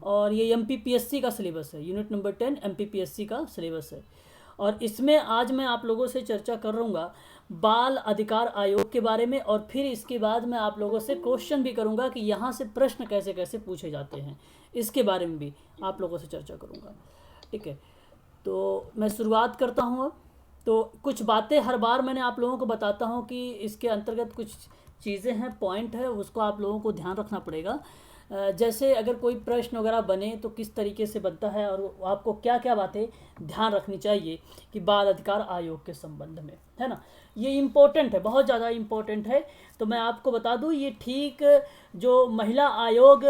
और ये एमपीपीएससी का सिलेबस है, यूनिट नंबर 10 एमपीपीएससी का सिलेबस है। और इसमें आज मैं आप लोगों से चर्चा कर रहूँगा बाल अधिकार आयोग के बारे में, और फिर इसके बाद मैं आप लोगों से क्वेश्चन भी करूँगा कि यहाँ से प्रश्न कैसे कैसे पूछे जाते हैं, इसके बारे में भी आप लोगों से चर्चा करूँगा। ठीक है, तो मैं शुरुआत करता हूँ अब। तो कुछ बातें हर बार मैंने आप लोगों को बताता हूँ कि इसके अंतर्गत कुछ चीज़ें हैं, पॉइंट है, उसको आप लोगों को ध्यान रखना पड़ेगा। जैसे अगर कोई प्रश्न वगैरह बने तो किस तरीके से बनता है, और आपको क्या क्या बातें ध्यान रखनी चाहिए कि बाल अधिकार आयोग के संबंध में, है ना। ये इम्पोर्टेंट है, बहुत ज़्यादा इम्पोर्टेंट है। तो मैं आपको बता दूँ, ये ठीक जो महिला आयोग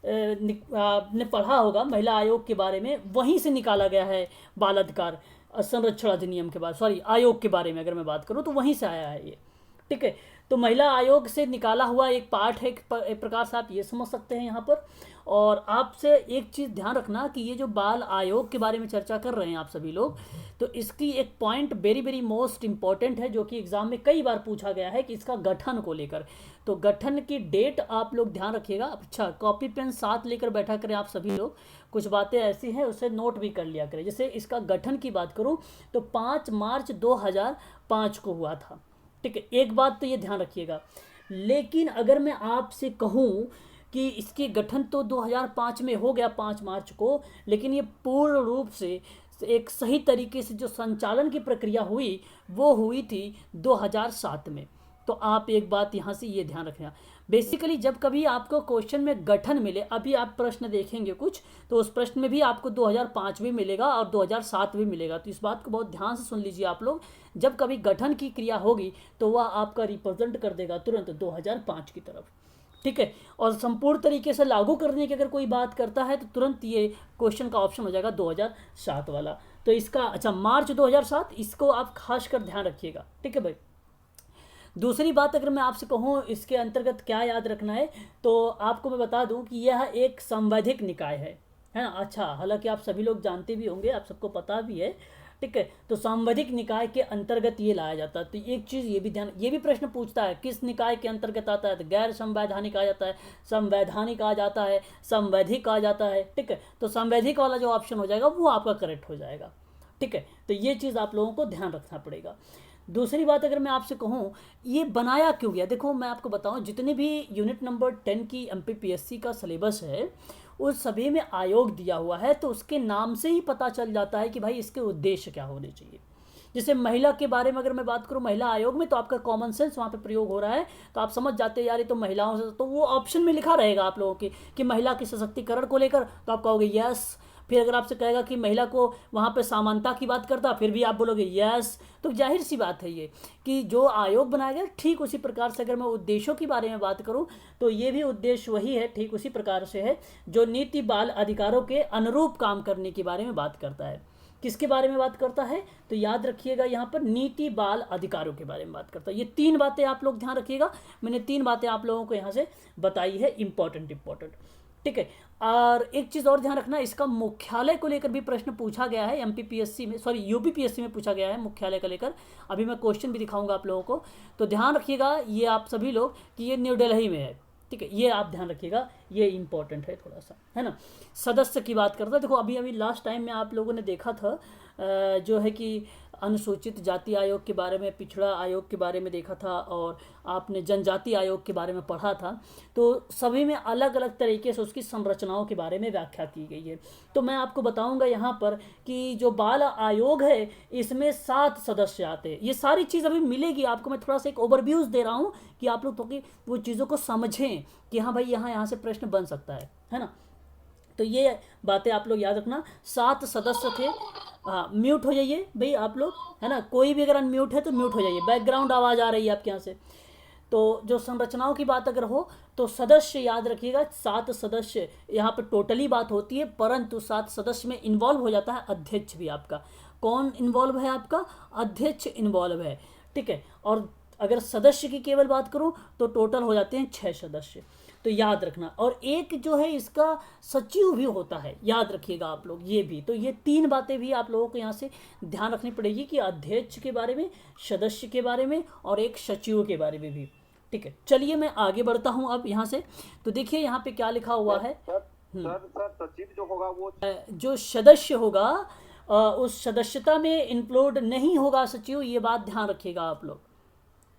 ने पढ़ा होगा महिला आयोग के बारे में, वहीं से निकाला गया है बाल अधिकार संरक्षण अधिनियम के बाद, सॉरी आयोग के बारे में अगर मैं बात करूँ तो वहीं से आया है ये। ठीक है, तो महिला आयोग से निकाला हुआ एक पार्ट है, एक प्रकार से आप ये समझ सकते हैं यहाँ पर। और आपसे एक चीज़ ध्यान रखना कि ये जो बाल आयोग के बारे में चर्चा कर रहे हैं आप सभी लोग, तो इसकी एक point very very most important है जो कि एग्जाम में कई बार पूछा गया है कि इसका गठन को लेकर। तो गठन की डेट आप लोग ध्यान रखिएगा। अच्छा, कॉपी पेन साथ लेकर बैठा करें आप सभी लोग, कुछ बातें ऐसी हैं उसे नोट भी कर लिया करें। जैसे इसका गठन की बात करूं तो 5 मार्च 2005 को हुआ था। ठीक है, एक बात तो ये ध्यान रखिएगा। लेकिन अगर मैं आपसे कहूं कि इसके गठन तो 2005 में हो गया 5 मार्च को, लेकिन ये पूर्ण रूप से एक सही तरीके से जो संचालन की प्रक्रिया हुई वो हुई थी 2007 में। तो आप एक बात यहाँ से ये ध्यान रखना, बेसिकली जब कभी आपको क्वेश्चन में गठन मिले, अभी आप प्रश्न देखेंगे कुछ, तो उस प्रश्न में भी आपको 2005 भी मिलेगा और 2007 भी मिलेगा। तो इस बात को बहुत ध्यान से सुन लीजिए आप लोग। जब कभी गठन की क्रिया होगी तो वह आपका रिप्रेजेंट कर देगा तुरंत 2005 की तरफ। ठीक है, और संपूर्ण तरीके से लागू करने की अगर कोई बात करता है तो तुरंत ये क्वेश्चन का ऑप्शन हो जाएगा 2007 वाला। तो इसका अच्छा मार्च 2007, इसको आप खास कर ध्यान रखिएगा। ठीक है भाई। दूसरी बात अगर मैं आपसे कहूँ इसके अंतर्गत क्या याद रखना है, तो आपको मैं बता दूं कि यह एक संवैधिक निकाय है ना। अच्छा, हालांकि आप सभी लोग जानते भी होंगे, आप सबको पता भी है। ठीक है, तो संवैधिक निकाय के अंतर्गत ये लाया जाता है। तो एक चीज़ ये भी ध्यान, ये भी प्रश्न पूछता है किस निकाय के अंतर्गत आता है, तो गैर संवैधानिक आ जाता है, संवैधानिक आ जाता है, संवैधिक आ जाता है। ठीक है, तो संवैधिक वाला जो ऑप्शन हो जाएगा वो आपका करेक्ट हो जाएगा। ठीक है, तो ये चीज़ आप लोगों को ध्यान रखना पड़ेगा। दूसरी बात अगर मैं आपसे कहूँ ये बनाया क्यों गया, देखो मैं आपको बताऊँ, जितने भी यूनिट नंबर 10 की एमपीपीएससी का सिलेबस है उस सभी में आयोग दिया हुआ है, तो उसके नाम से ही पता चल जाता है कि भाई इसके उद्देश्य क्या होने चाहिए। जैसे महिला के बारे में अगर मैं बात करूँ महिला आयोग में, तो आपका कॉमन सेंस वहाँ पे प्रयोग हो रहा है, तो आप समझ जाते हैं यार ये तो महिलाओं से, तो वो ऑप्शन में लिखा रहेगा आप लोगों के कि महिला के सशक्तिकरण को लेकर, तो आप कहोगे यस। फिर अगर आपसे कहेगा कि महिला को वहाँ पे समानता की बात करता, फिर भी आप बोलोगे यस। तो जाहिर सी बात है ये कि जो आयोग बनाया गया ठीक उसी प्रकार से। अगर मैं उद्देश्यों के बारे में बात करूँ तो ये भी उद्देश्य वही है, ठीक उसी प्रकार से है जो नीति बाल अधिकारों के अनुरूप काम करने के बारे में बात करता है। किसके बारे में बात करता है, तो याद रखिएगा यहाँ पर नीति बाल अधिकारों के बारे में बात करता है। ये 3 बातें आप लोग ध्यान रखिएगा, मैंने 3 बातें आप लोगों को यहाँ से बताई है, इंपॉर्टेंट। ठीक है, और एक चीज़ और ध्यान रखना, इसका मुख्यालय को लेकर भी प्रश्न पूछा गया है एमपीपीएससी में, सॉरी यूपीपीएससी में पूछा गया है मुख्यालय को लेकर। अभी मैं क्वेश्चन भी दिखाऊंगा आप लोगों को, तो ध्यान रखिएगा ये आप सभी लोग कि ये न्यू दिल्ली में है। ठीक है, ये आप ध्यान रखिएगा, ये इंपॉर्टेंट है थोड़ा सा, है ना। सदस्य की बात करता है, देखो अभी लास्ट टाइम में आप लोगों ने देखा था जो है कि अनुसूचित जाति आयोग के बारे में, पिछड़ा आयोग के बारे में देखा था, और आपने जनजाति आयोग के बारे में पढ़ा था। तो सभी में अलग अलग तरीके से उसकी संरचनाओं के बारे में व्याख्या की गई है। तो मैं आपको बताऊंगा यहाँ पर कि जो बाल आयोग है इसमें 7 सदस्य आते हैं। ये सारी चीज़ अभी मिलेगी आपको, मैं थोड़ा सा एक ओवरव्यूज दे रहा हूँ कि आप लोग तो कि वो चीज़ों को समझें कि हाँ भाई यहाँ से प्रश्न बन सकता है ना। तो ये बातें आप लोग याद रखना। 7 सदस्य थे। हाँ, म्यूट हो जाइए भाई आप लोग, है ना। कोई भी अगर अनम्यूट है तो म्यूट हो जाइए, बैकग्राउंड आवाज़ आ रही है आपके यहाँ से। तो जो संरचनाओं की बात अगर हो तो सदस्य याद रखिएगा 7 सदस्य यहाँ पर टोटली बात होती है, परंतु 7 सदस्य में इन्वॉल्व हो जाता है अध्यक्ष भी आपका। कौन इन्वॉल्व है आपका, अध्यक्ष इन्वॉल्व है। ठीक है, और अगर सदस्य की केवल बात करूं तो टोटल हो जाते हैं 6 सदस्य। तो याद रखना, और एक जो है इसका सचिव भी होता है, याद रखिएगा आप लोग ये भी। तो ये 3 बातें भी आप लोगों को यहाँ से ध्यान रखनी पड़ेगी कि अध्यक्ष के बारे में, सदस्य के बारे में, और एक सचिव के बारे में भी। ठीक है, चलिए मैं आगे बढ़ता हूँ अब यहाँ से। तो देखिए यहाँ पे क्या लिखा हुआ है, सर सचिव जो होगा वो जो सदस्य होगा उस सदस्यता में इंक्लूड नहीं होगा सचिव, ये बात ध्यान रखिएगा आप लोग,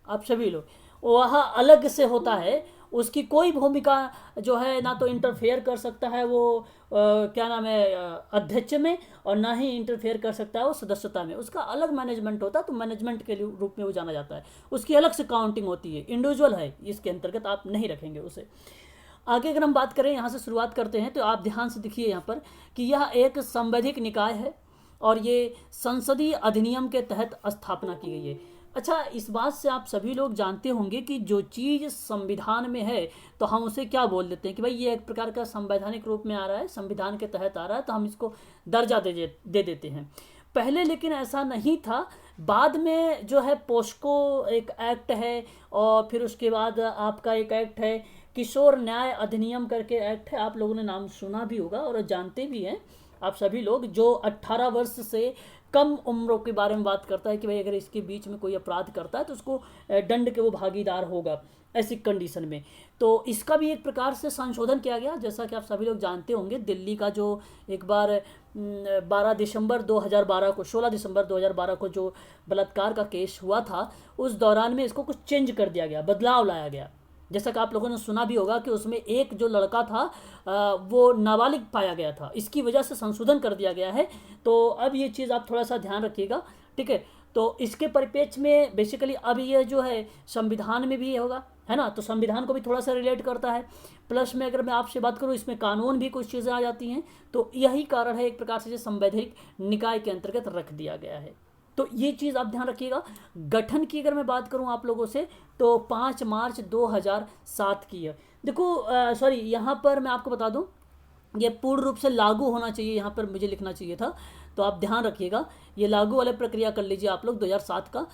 आप सभी लोग। वह अलग से होता है, उसकी कोई भूमिका जो है ना तो इंटरफेयर कर सकता है वो क्या नाम है अध्यक्ष में, और ना ही इंटरफेयर कर सकता है वो सदस्यता में। उसका अलग मैनेजमेंट होता है, तो मैनेजमेंट के रूप में वो जाना जाता है, उसकी अलग से काउंटिंग होती है, इंडिविजुअल है, इसके अंतर्गत आप नहीं रखेंगे उसे। आगे अगर हम बात करें, यहाँ से शुरुआत करते हैं, तो आप ध्यान से देखिए यहाँ पर कि यह एक संवैधिक निकाय है और ये संसदीय अधिनियम के तहत स्थापना की गई है। अच्छा, इस बात से आप सभी लोग जानते होंगे कि जो चीज़ संविधान में है तो हम उसे क्या बोल देते हैं कि भाई ये एक प्रकार का संवैधानिक रूप में आ रहा है, संविधान के तहत आ रहा है, तो हम इसको दर्जा दे देते हैं। पहले लेकिन ऐसा नहीं था। बाद में जो है पोस्को एक एक्ट है, और फिर उसके बाद आपका एक एक्ट है किशोर न्याय अधिनियम करके एक्ट है, आप लोगों ने नाम सुना भी होगा और जानते भी हैं आप सभी लोग, जो 18 वर्ष से कम उम्रों के बारे में बात करता है कि भाई अगर इसके बीच में कोई अपराध करता है तो उसको दंड के वो भागीदार होगा ऐसी कंडीशन में। तो इसका भी एक प्रकार से संशोधन किया गया, जैसा कि आप सभी लोग जानते होंगे। दिल्ली का जो एक बार 12 दिसंबर 2012 को 16 दिसंबर 2012 को जो बलात्कार का केस हुआ था, उस दौरान में इसको कुछ चेंज कर दिया गया, बदलाव लाया गया। जैसा कि आप लोगों ने सुना भी होगा कि उसमें एक जो लड़का था वो नाबालिग पाया गया था, इसकी वजह से संशोधन कर दिया गया है। तो अब ये चीज़ आप थोड़ा सा ध्यान रखिएगा, ठीक है। तो इसके परिप्रेक्ष्य में बेसिकली अब ये जो है संविधान में भी होगा, है ना, तो संविधान को भी थोड़ा सा रिलेट करता है। प्लस में अगर मैं आपसे बात करूँ, इसमें कानून भी कुछ चीज़ें आ जाती हैं, तो यही कारण है एक प्रकार से संवैधानिक निकाय के अंतर्गत रख दिया गया है। तो ये चीज़ आप ध्यान रखिएगा। गठन की अगर मैं बात करूं आप लोगों से, तो 5 मार्च 2007 की है। देखो सॉरी, यहाँ पर मैं आपको बता दूं, ये पूर्ण रूप से लागू होना चाहिए, यहाँ पर मुझे लिखना चाहिए था, तो आप ध्यान रखिएगा, ये लागू वाले प्रक्रिया कर लीजिए आप लोग 2007 का।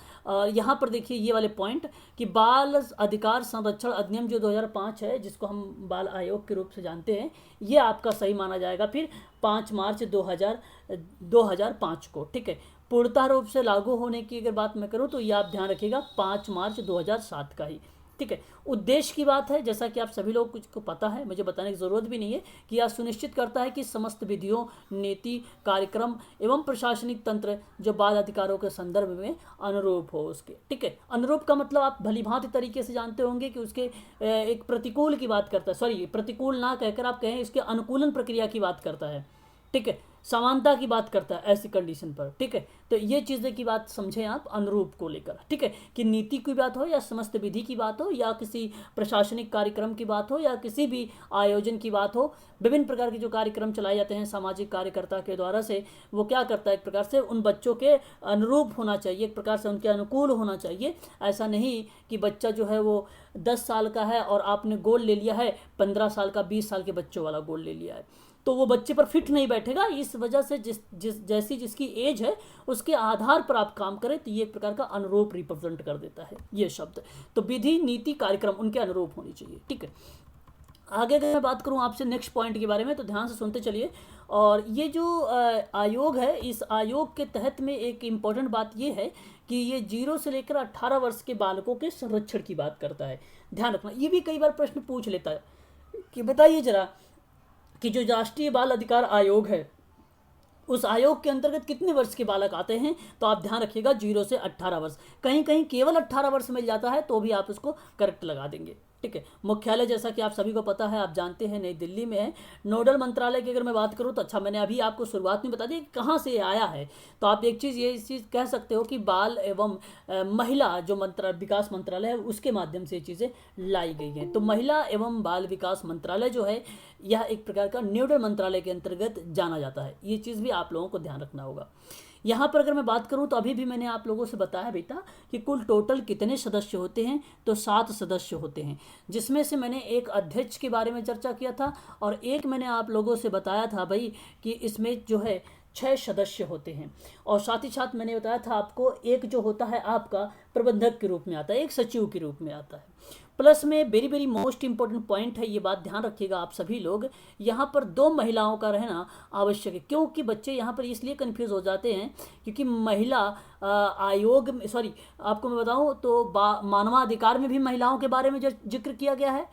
यहाँ पर देखिए ये वाले पॉइंट कि बाल अधिकार संरक्षण अधिनियम जो 2005 है, जिसको हम बाल आयोग के रूप से जानते हैं, ये आपका सही माना जाएगा फिर 5 मार्च 2005 को, ठीक है। पूर्णतः रूप से लागू होने की अगर बात मैं करूँ तो ये आप ध्यान रखिएगा 5 मार्च 2007 का ही, ठीक है। उद्देश्य की बात है, जैसा कि आप सभी लोग कुछ को पता है, मुझे बताने की ज़रूरत भी नहीं है, कि यह सुनिश्चित करता है कि समस्त विधियों, नीति, कार्यक्रम एवं प्रशासनिक तंत्र जो बाल अधिकारों के संदर्भ में अनुरूप हो उसके, ठीक है। अनुरूप का मतलब आप भलीभांति तरीके से जानते होंगे कि उसके एक प्रतिकूल की बात करता है, सॉरी प्रतिकूल ना कहकर आप कहें इसके अनुकूलन प्रक्रिया की बात करता है, ठीक है, समानता की बात करता है ऐसी कंडीशन पर, ठीक है। तो ये चीज़ें की बात समझें आप अनुरूप को लेकर, ठीक है, कि नीति की बात हो या समस्त विधि की बात हो या किसी प्रशासनिक कार्यक्रम की बात हो या किसी भी आयोजन की बात हो, विभिन्न प्रकार के जो कार्यक्रम चलाए जाते हैं सामाजिक कार्यकर्ता के द्वारा से, वो क्या करता है एक प्रकार से उन बच्चों के अनुरूप होना चाहिए, एक प्रकार से उनके अनुकूल होना चाहिए। ऐसा नहीं कि बच्चा जो है वो 10 साल का है और आपने गोल ले लिया है 15 साल का, 20 साल के बच्चों वाला गोल ले लिया है, तो वो बच्चे पर फिट नहीं बैठेगा। इस वजह से जैसी जिसकी एज है उसके आधार पर आप काम करें, तो ये एक प्रकार का अनुरूप रिप्रेजेंट कर देता है ये शब्द। तो विधि, नीति, कार्यक्रम उनके अनुरूप होनी चाहिए, ठीक है। आगे अगर मैं बात करूं आपसे नेक्स्ट पॉइंट के बारे में, तो ध्यान से सुनते चलिए। और ये जो आयोग है, इस आयोग के तहत में एक इम्पॉर्टेंट बात ये है कि ये 0 से लेकर 18 वर्ष के बालकों के संरक्षण की बात करता है। ध्यान रखना, ये भी कई बार प्रश्न पूछ लेता है कि बताइए जरा कि जो राष्ट्रीय बाल अधिकार आयोग है, उस आयोग के अंतर्गत कितने वर्ष के बालक आते हैं, तो आप ध्यान रखिएगा 0 से 18 वर्ष। कहीं कहीं केवल 18 वर्ष मिल जाता है तो भी आप उसको करेक्ट लगा देंगे, ठीक है। मुख्यालय जैसा कि आप सभी को पता है, आप जानते हैं, नई दिल्ली में है। नोडल मंत्रालय की अगर मैं बात करूं तो अच्छा, मैंने अभी आपको शुरुआत में बता दिया कि कहाँ से ये आया है। तो आप एक चीज़ ये इस चीज़ कह सकते हो कि बाल एवं महिला जो विकास मंत्रालय है उसके माध्यम से ये चीज़ें लाई गई हैं। तो महिला एवं बाल विकास मंत्रालय जो है, यह एक प्रकार का नोडल मंत्रालय के अंतर्गत जाना जाता है। ये चीज़ भी आप लोगों को ध्यान रखना होगा। यहाँ पर अगर मैं बात करूँ तो अभी भी मैंने आप लोगों से बताया बेटा कि कुल टोटल कितने सदस्य होते हैं, तो 7 सदस्य होते हैं, जिसमें से मैंने एक अध्यक्ष के बारे में चर्चा किया था और एक मैंने आप लोगों से बताया था भाई कि इसमें जो है 6 सदस्य होते हैं। और साथ ही साथ मैंने बताया था आपको एक जो होता है आपका प्रबंधक के रूप में आता है, एक सचिव के रूप में आता है। प्लस में very very most important point है, ये बात ध्यान रखिएगा आप सभी लोग, यहाँ पर 2 महिलाओं का रहना आवश्यक है। क्योंकि बच्चे यहाँ पर इसलिए कंफ्यूज हो जाते हैं क्योंकि महिला आयोग में, सॉरी आपको मैं बताऊँ तो मानवाधिकार में भी महिलाओं के बारे में जिक्र किया गया है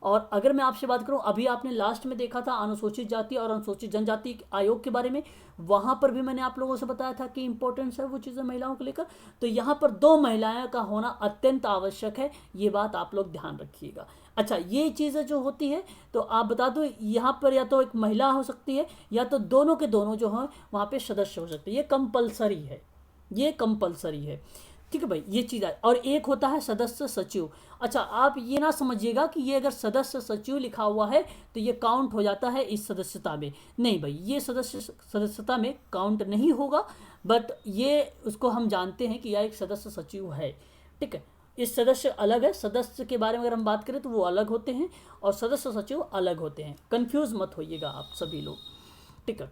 और अगर मैं आपसे बात करूं, अभी आपने लास्ट में देखा था अनुसूचित जाति और अनुसूचित जनजाति आयोग के बारे में, वहां पर भी मैंने आप लोगों से बताया था कि इंपॉर्टेंस है वो चीज़ें महिलाओं को लेकर। तो यहाँ पर 2 महिलाएं का होना अत्यंत आवश्यक है, ये बात आप लोग ध्यान रखिएगा। अच्छा, ये चीज़ें जो होती है तो आप बता दो, यहाँ पर या तो एक महिला हो सकती है या तो दोनों के दोनों जो हैं वहाँ पे सदस्य हो सकते हैं। ये कंपलसरी है, ये कंपलसरी है। ठीक है भाई, ये चीज़ है। और एक होता है सदस्य सचिव। अच्छा, आप ये ना समझिएगा कि ये अगर सदस्य सचिव लिखा हुआ है तो ये काउंट हो जाता है इस सदस्यता में। नहीं भाई, ये सदस्यता में काउंट नहीं होगा, बट ये उसको हम जानते हैं कि यह एक सदस्य सचिव है। ठीक है, इस सदस्य अलग है, सदस्य के बारे में अगर हम बात करें तो वो अलग होते हैं और सदस्य सचिव अलग होते हैं। कंफ्यूज मत होइएगा आप सभी लोग। ठीक है,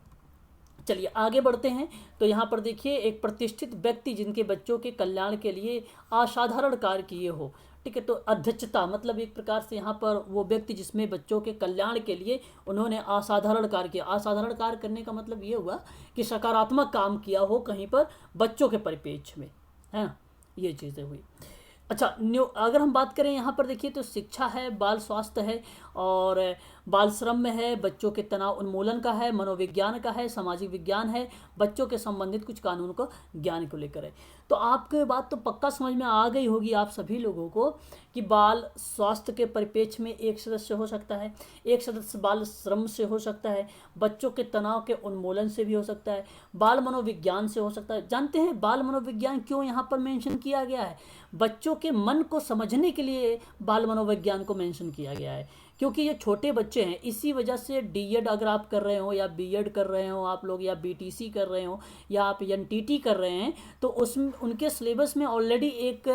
चलिए आगे बढ़ते हैं। तो यहाँ पर देखिए, एक प्रतिष्ठित व्यक्ति जिनके बच्चों के कल्याण के लिए असाधारण कार्य किए हो। ठीक है, तो अध्यक्षता मतलब एक प्रकार से यहाँ पर वो व्यक्ति जिसमें बच्चों के कल्याण के लिए उन्होंने असाधारण कार्य किया। असाधारण कार्य करने का मतलब ये हुआ कि सकारात्मक काम किया हो कहीं पर बच्चों के परिप्रेक्ष्य में, है ना, ये चीज़ें हुई। अच्छा, अगर हम बात करें यहाँ पर देखिए तो शिक्षा है, बाल स्वास्थ्य है और बाल श्रम में है, बच्चों के तनाव उन्मूलन का है, मनोविज्ञान का है, सामाजिक विज्ञान है, बच्चों के संबंधित कुछ कानून को ज्ञान को लेकर है। तो आपके बात तो पक्का समझ में आ गई होगी आप सभी लोगों को कि बाल स्वास्थ्य के परिप्रेक्ष्य में एक सदस्य हो सकता है, एक सदस्य बाल श्रम से हो सकता है, बच्चों के तनाव के उन्मूलन से भी हो सकता है, बाल मनोविज्ञान से हो सकता है। जानते हैं बाल मनोविज्ञान क्यों यहाँ पर मेंशन किया गया है? बच्चों के मन को समझने के लिए बाल मनोविज्ञान को मेंशन किया गया है, क्योंकि ये छोटे बच्चे हैं। इसी वजह से डीएड अगर आप कर रहे हो या बीएड कर रहे हो आप लोग, या बीटीसी कर रहे हो या आप एनटीटी कर रहे हैं, तो उसमें उनके सिलेबस में ऑलरेडी एक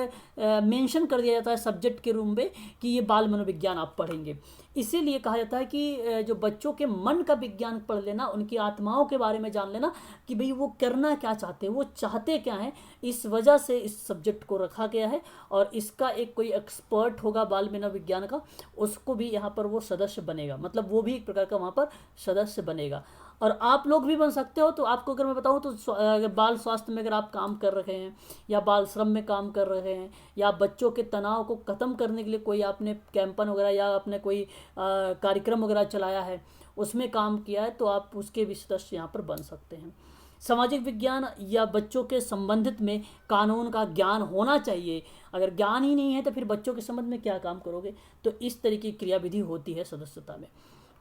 मेंशन कर दिया जाता है सब्जेक्ट के रूप में कि ये बाल मनोविज्ञान आप पढ़ेंगे। इसीलिए कहा जाता है कि जो बच्चों के मन का विज्ञान पढ़ लेना, उनकी आत्माओं के बारे में जान लेना कि भाई वो करना क्या चाहते हैं, वो चाहते क्या हैं, इस वजह से इस सब्जेक्ट को रखा गया है। और इसका एक कोई एक्सपर्ट होगा बाल मनोविज्ञान का, उसको भी यहाँ पर वो सदस्य बनेगा, मतलब वो भी एक प्रकार का वहाँ पर सदस्य बनेगा। और आप लोग भी बन सकते हो। तो आपको अगर मैं बताऊँ तो अगर बाल स्वास्थ्य में अगर आप काम कर रहे हैं या बाल श्रम में काम कर रहे हैं या बच्चों के तनाव को ख़त्म करने के लिए कोई आपने कैंपन वगैरह या आपने कोई कार्यक्रम वगैरह चलाया है, उसमें काम किया है, तो आप उसके भी सदस्य यहाँ पर बन सकते हैं। सामाजिक विज्ञान या बच्चों के संबंधित में कानून का ज्ञान होना चाहिए। अगर ज्ञान ही नहीं है तो फिर बच्चों के संबंध में क्या काम करोगे? तो इस तरीके की क्रियाविधि होती है सदस्यता में।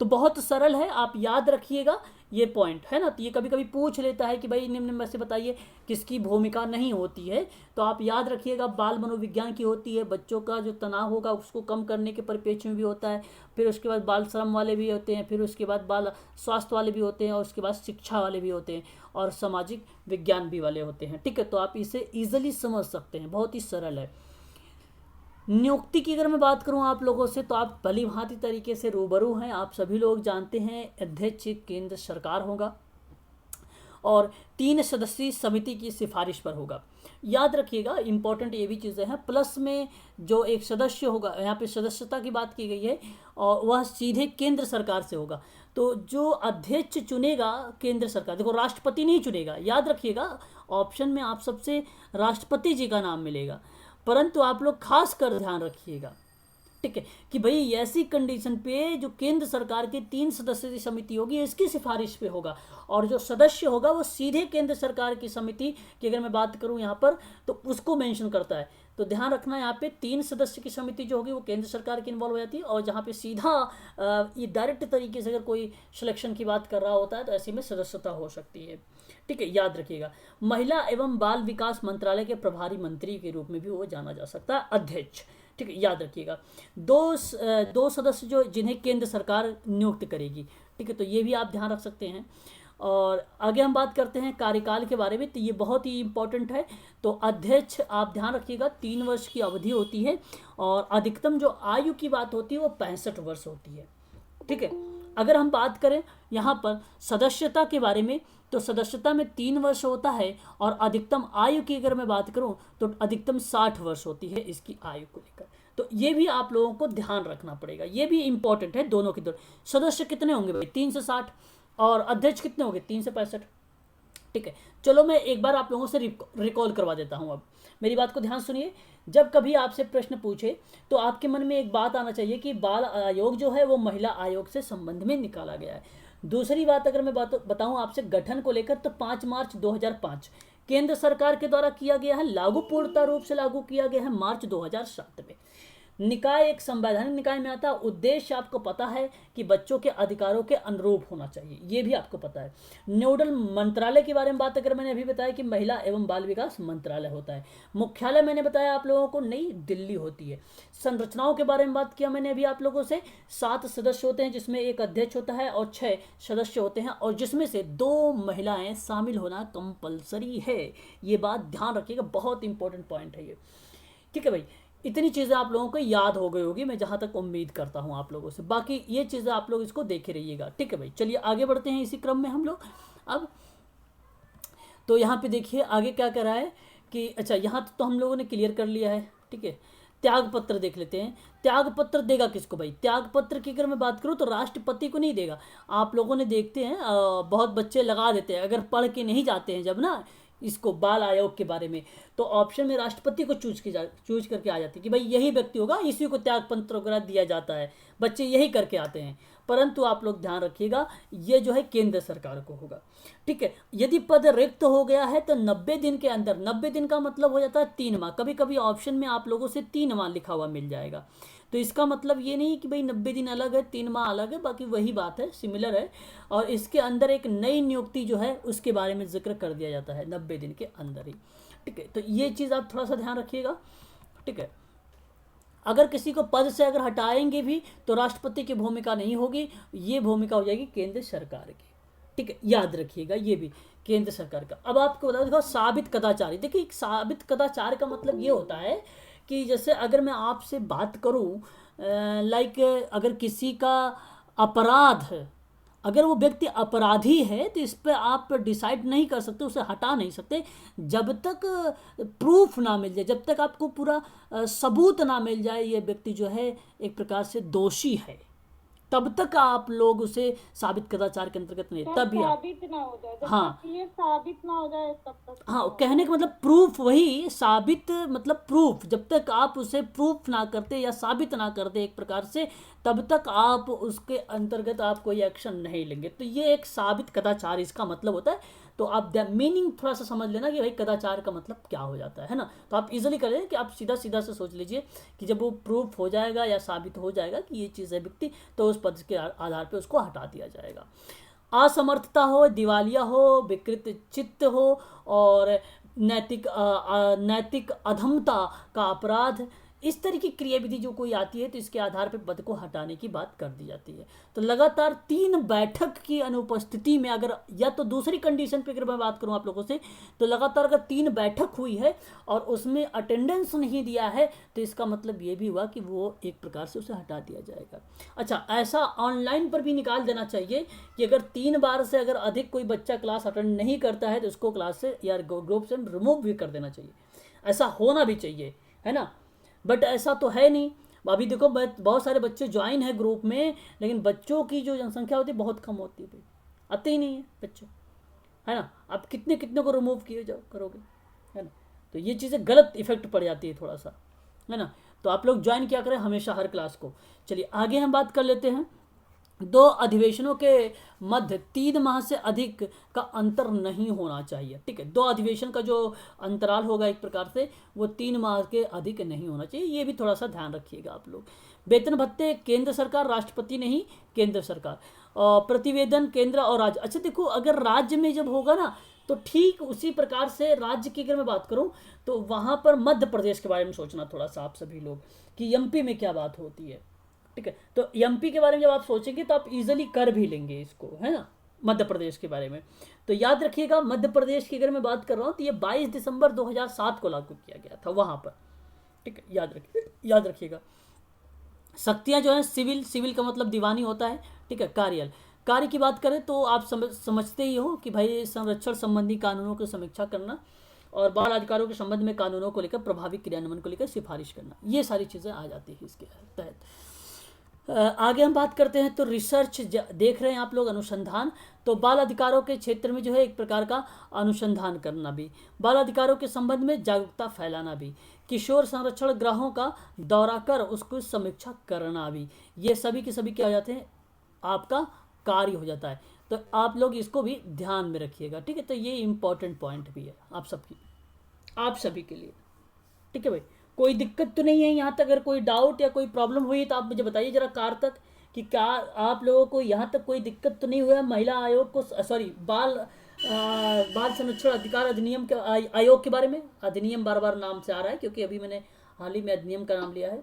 तो बहुत सरल है, आप याद रखिएगा ये पॉइंट, है ना। तो ये कभी कभी पूछ लेता है कि भाई निम्न में से बताइए किसकी भूमिका नहीं होती है, तो आप याद रखिएगा बाल मनोविज्ञान की होती है। बच्चों का जो तनाव होगा उसको कम करने के परिप्रेक्ष्य में भी होता है, फिर उसके बाद बाल श्रम वाले भी होते हैं, फिर उसके बाद बाल स्वास्थ्य वाले भी होते हैं, और उसके बाद शिक्षा वाले भी होते हैं, और सामाजिक विज्ञान भी वाले होते हैं। ठीक है, तो आप इसे ईजिली समझ सकते हैं, बहुत ही सरल है। नियुक्ति की अगर मैं बात करूं आप लोगों से, तो आप भली भांति तरीके से रूबरू हैं। आप सभी लोग जानते हैं अध्यक्ष केंद्र सरकार होगा और 3 सदस्यीय समिति की सिफारिश पर होगा। याद रखिएगा, इंपॉर्टेंट ये भी चीज़ें हैं। प्लस में जो एक सदस्य होगा, यहाँ पे सदस्यता की बात की गई है, और वह सीधे केंद्र सरकार से होगा। तो जो अध्यक्ष चुनेगा केंद्र सरकार, देखो राष्ट्रपति नहीं चुनेगा, याद रखिएगा ऑप्शन में आप सबसे राष्ट्रपति जी का नाम मिलेगा, परंतु आप लोग खास कर ध्यान रखिएगा, ठीक है, कि भाई ऐसी कंडीशन पे जो केंद्र सरकार की 3 सदस्यीय समिति होगी इसकी सिफारिश पे होगा, और जो सदस्य होगा वो सीधे केंद्र सरकार की समिति की अगर मैं बात करूं यहाँ पर तो उसको मेंशन करता है। तो ध्यान रखना, यहाँ पे 3 सदस्य की समिति जो होगी वो केंद्र सरकार की इन्वॉल्व हो जाती है, और जहाँ पे सीधा ये डायरेक्ट तरीके से अगर कोई सिलेक्शन की बात कर रहा होता है तो ऐसे में सदस्यता हो सकती है। ठीक है, याद रखिएगा। महिला एवं बाल विकास मंत्रालय के प्रभारी मंत्री के रूप में भी वो जाना जा सकता है, अध्यक्ष। ठीक है, याद रखिएगा। दो सदस्य जो जिन्हें केंद्र सरकार नियुक्त करेगी। ठीक है, तो ये भी आप ध्यान रख सकते हैं। और आगे हम बात करते हैं कार्यकाल के बारे में, तो ये बहुत ही इंपॉर्टेंट है। तो अध्यक्ष आप ध्यान रखिएगा 3 वर्ष की अवधि होती है, और अधिकतम जो आयु की बात होती है वो 65 वर्ष होती है। ठीक है, अगर हम बात करें यहाँ पर सदस्यता के बारे में, तो सदस्यता में 3 वर्ष होता है, और अधिकतम आयु की अगर मैं बात करूं तो अधिकतम 60 वर्ष होती है इसकी आयु को लेकर। तो ये भी आप लोगों को ध्यान रखना पड़ेगा, ये भी इंपॉर्टेंट है दोनों की दोनों। सदस्य कितने होंगे भाई? 3 से 60, और अध्यक्ष कितने होंगे? 3 से 65। ठीक है, चलो मैं एक बार आप लोगों से रिकॉल करवा देता हूँ। अब मेरी बात को ध्यान सुनिए। जब कभी आपसे प्रश्न पूछे तो आपके मन में एक बात आना चाहिए कि बाल आयोग जो है वो महिला आयोग से संबंध में निकाला गया है। दूसरी बात अगर मैं बताऊं आपसे गठन को लेकर, तो 5 मार्च 2005 केंद्र सरकार के द्वारा किया गया है, लागू पूर्णता रूप से लागू किया गया है मार्च 2007 में। निकाय एक संवैधानिक निकाय में आता है। उद्देश्य आपको पता है कि बच्चों के अधिकारों के अनुरूप होना चाहिए, ये भी आपको पता है। नोडल मंत्रालय के बारे में बात अगर मैंने अभी बताया कि महिला एवं बाल विकास मंत्रालय होता है। मुख्यालय मैंने बताया आप लोगों को नई दिल्ली होती है। संरचनाओं के बारे में बात किया मैंने अभी आप लोगों से। 7 सदस्य होते हैं जिसमें एक अध्यक्ष होता है और 6 सदस्य होते हैं, और जिसमें से 2 महिलाएं शामिल होना कंपलसरी है। ये बात ध्यान रखिएगा, बहुत इंपॉर्टेंट पॉइंट है ये। ठीक है भाई, इतनी चीज़ें आप लोगों को याद हो गई होगी, मैं जहाँ तक उम्मीद करता हूँ आप लोगों से। बाकी ये चीज़ें आप लोग इसको देखे रहिएगा। ठीक है भाई, चलिए आगे बढ़ते हैं इसी क्रम में हम लोग। अब तो यहाँ पे देखिए आगे क्या कह रहा है कि अच्छा, यहाँ तो हम लोगों ने क्लियर कर लिया है। ठीक है, त्याग पत्र देख लेते हैं। त्याग पत्र देगा किसको भाई? त्याग पत्र की अगर मैं बात करूँ तो राष्ट्रपति को नहीं देगा। आप लोगों ने देखते हैं बहुत बच्चे लगा देते हैं, अगर पढ़ के नहीं जाते हैं जब ना इसको बाल आयोग के बारे में, तो ऑप्शन में राष्ट्रपति को चूज करके आ जाती है कि भाई यही व्यक्ति होगा, इसी को त्याग पत्र वगैरह दिया जाता है, बच्चे यही करके आते हैं। परंतु आप लोग ध्यान रखिएगा, ये जो है केंद्र सरकार को होगा। ठीक है, यदि पद रिक्त हो गया है तो 90 दिन के अंदर, 90 दिन का मतलब हो जाता है 3 माह। कभी कभी ऑप्शन में आप लोगों से 3 माह लिखा हुआ मिल जाएगा, तो इसका मतलब ये नहीं कि भाई 90 दिन अलग है 3 माह अलग है, बाकी वही बात है, सिमिलर है। और इसके अंदर एक नई नियुक्ति जो है उसके बारे में जिक्र कर दिया जाता है 90 दिन के अंदर ही। ठीक है, तो ये चीज़ आप थोड़ा सा ध्यान रखिएगा। ठीक है, अगर किसी को पद से अगर हटाएंगे भी तो राष्ट्रपति की भूमिका नहीं होगी, ये भूमिका हो जाएगी केंद्र सरकार की। ठीक है, याद रखिएगा ये भी केंद्र सरकार का। अब आपको बता देखो, साबित कदाचारी। देखिए, साबित कदाचार का मतलब ये होता है कि जैसे अगर मैं आपसे बात करूं लाइक, अगर किसी का अपराध है, अगर वो व्यक्ति अपराधी है तो इस पर आप डिसाइड नहीं कर सकते, उसे हटा नहीं सकते जब तक प्रूफ ना मिल जाए, जब तक आपको पूरा सबूत ना मिल जाए ये व्यक्ति जो है एक प्रकार से दोषी है, तब तक आप लोग उसे साबित कदाचार के अंतर्गत नहीं, तभी आप साबित ना हो जाए, हाँ ये साबित ना हो जाए तब तक। हाँ, कहने का मतलब प्रूफ, वही साबित मतलब प्रूफ, जब तक आप उसे प्रूफ ना करते या साबित ना करते एक प्रकार से, तब तक आप उसके अंतर्गत आप कोई एक्शन नहीं लेंगे। तो ये एक साबित कदाचार इसका मतलब होता है। तो आप मीनिंग थोड़ा सा समझ लेना कि भाई कदाचार का मतलब क्या हो जाता है ना। तो आप इजीली कर लें कि आप सीधा सीधा से सोच लीजिए कि जब वो प्रूफ हो जाएगा या साबित हो जाएगा कि ये चीज़ है व्यक्ति, तो उस पद के आधार पर उसको हटा दिया जाएगा। असमर्थता हो, दिवालिया हो, विकृत चित्त हो, और नैतिक अधमता का अपराध, इस तरह की क्रियाविधि जो कोई आती है तो इसके आधार पर पद को हटाने की बात कर दी जाती है। तो लगातार 3 बैठक की अनुपस्थिति में, अगर या तो दूसरी कंडीशन पे अगर मैं बात करूं आप लोगों से, तो लगातार अगर 3 बैठक हुई है और उसमें अटेंडेंस नहीं दिया है तो इसका मतलब ये भी हुआ कि वो एक प्रकार से उसे हटा दिया जाएगा। अच्छा, ऐसा ऑनलाइन पर भी निकाल देना चाहिए कि अगर 3 बार से अगर अधिक कोई बच्चा क्लास अटेंड नहीं करता है तो उसको क्लास से या ग्रुप से रिमूव भी कर देना चाहिए। ऐसा होना भी चाहिए, है ना, बट ऐसा तो है नहीं। अभी देखो, बहुत सारे बच्चे ज्वाइन है ग्रुप में, लेकिन बच्चों की जो जनसंख्या होती है बहुत कम होती है भाई, आते ही नहीं है बच्चे, है ना। आप कितने कितने को रिमूव किए जाओ करोगे, है ना। तो ये चीज़ें गलत इफेक्ट पड़ जाती है थोड़ा सा, है ना। तो आप लोग ज्वाइन क्या करें हमेशा हर क्लास को। चलिए आगे हम बात कर लेते हैं। 2 अधिवेशनों के मध्य 3 माह से अधिक का अंतर नहीं होना चाहिए। ठीक है, 2 अधिवेशन का जो अंतराल होगा एक प्रकार से वो 3 माह के अधिक नहीं होना चाहिए, ये भी थोड़ा सा ध्यान रखिएगा आप लोग। वेतन भत्ते केंद्र सरकार, राष्ट्रपति नहीं, केंद्र सरकार। प्रतिवेदन केंद्र और राज्य। अच्छा देखो, अगर राज्य में जब होगा ना तो ठीक उसी प्रकार से राज्य की अगर मैं बात करूं तो वहां पर मध्य प्रदेश के बारे में सोचना थोड़ा सा आप सभी लोग कि एमपी में क्या बात होती है। ठीक है, तो एमपी के बारे में जब आप सोचेंगे तो आप इजीली कर भी लेंगे इसको, है ना, मध्य प्रदेश के बारे में। तो याद रखिएगा, मध्य प्रदेश की अगर मैं बात कर रहा हूँ तो ये 22 दिसंबर 2007 को लागू किया गया था वहाँ पर। ठीक है, याद रखिएगा। शक्तियाँ जो है, सिविल का मतलब दीवानी होता है। ठीक है, कार्य की बात करें तो आप समझते ही हो कि भाई संरक्षण संबंधी कानूनों की समीक्षा करना और बाल अधिकारों के संबंध में कानूनों को लेकर प्रभावी क्रियान्वयन को लेकर सिफारिश करना, ये सारी चीज़ें आ जाती है इसके तहत। आगे हम बात करते हैं तो रिसर्च देख रहे हैं आप लोग, अनुसंधान। तो बाल अधिकारों के क्षेत्र में जो है एक प्रकार का अनुसंधान करना भी, बाल अधिकारों के संबंध में जागरूकता फैलाना भी, किशोर संरक्षण गृहों का दौरा कर उसको समीक्षा करना भी, ये सभी के सभी क्या हो जाते हैं, आपका कार्य हो जाता है। तो आप लोग इसको भी ध्यान में रखिएगा, ठीक है। तो ये इम्पोर्टेंट पॉइंट भी है आप सभी के लिए, ठीक है भाई। कोई दिक्कत तो नहीं है यहाँ तक? अगर कोई डाउट या कोई प्रॉब्लम हुई तो आप मुझे बताइए जरा कार तक, कि क्या आप लोगों को यहाँ तक कोई दिक्कत तो नहीं हुआ है महिला आयोग को, सॉरी बाल संरक्षण अधिकार अधिनियम के आयोग के बारे में? अधिनियम बार बार नाम से आ रहा है क्योंकि अभी मैंने हाल ही में अधिनियम का नाम लिया है।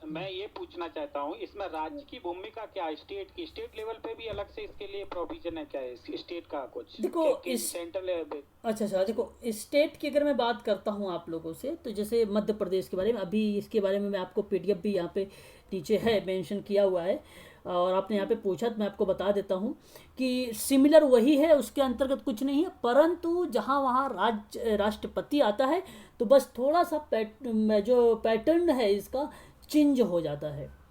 मैं ये पूछना चाहता हूँ, इसमें राज्य की भूमिका क्या है? स्टेट लेवल पे भी अलग से इसके लिए प्रोविजन है क्या है स्टेट का कुछ? देखो सेंट्रल लेवल। अच्छा, देखो स्टेट की अगर मैं बात करता हूँ आप लोगों से, तो जैसे मध्य प्रदेश के बारे में, अभी इसके बारे में मैं आपको PDF भी यहाँ पे नीचे है मेंशन किया हुआ है, और आपने यहाँ पे पूछा तो मैं आपको बता देता हूँ कि सिमिलर वही है, उसके अंतर्गत कुछ नहीं है, परंतु जहाँ वहाँ राष्ट्रपति आता है तो बस थोड़ा सा जो पैटर्न है इसका चेंज हो जाता है।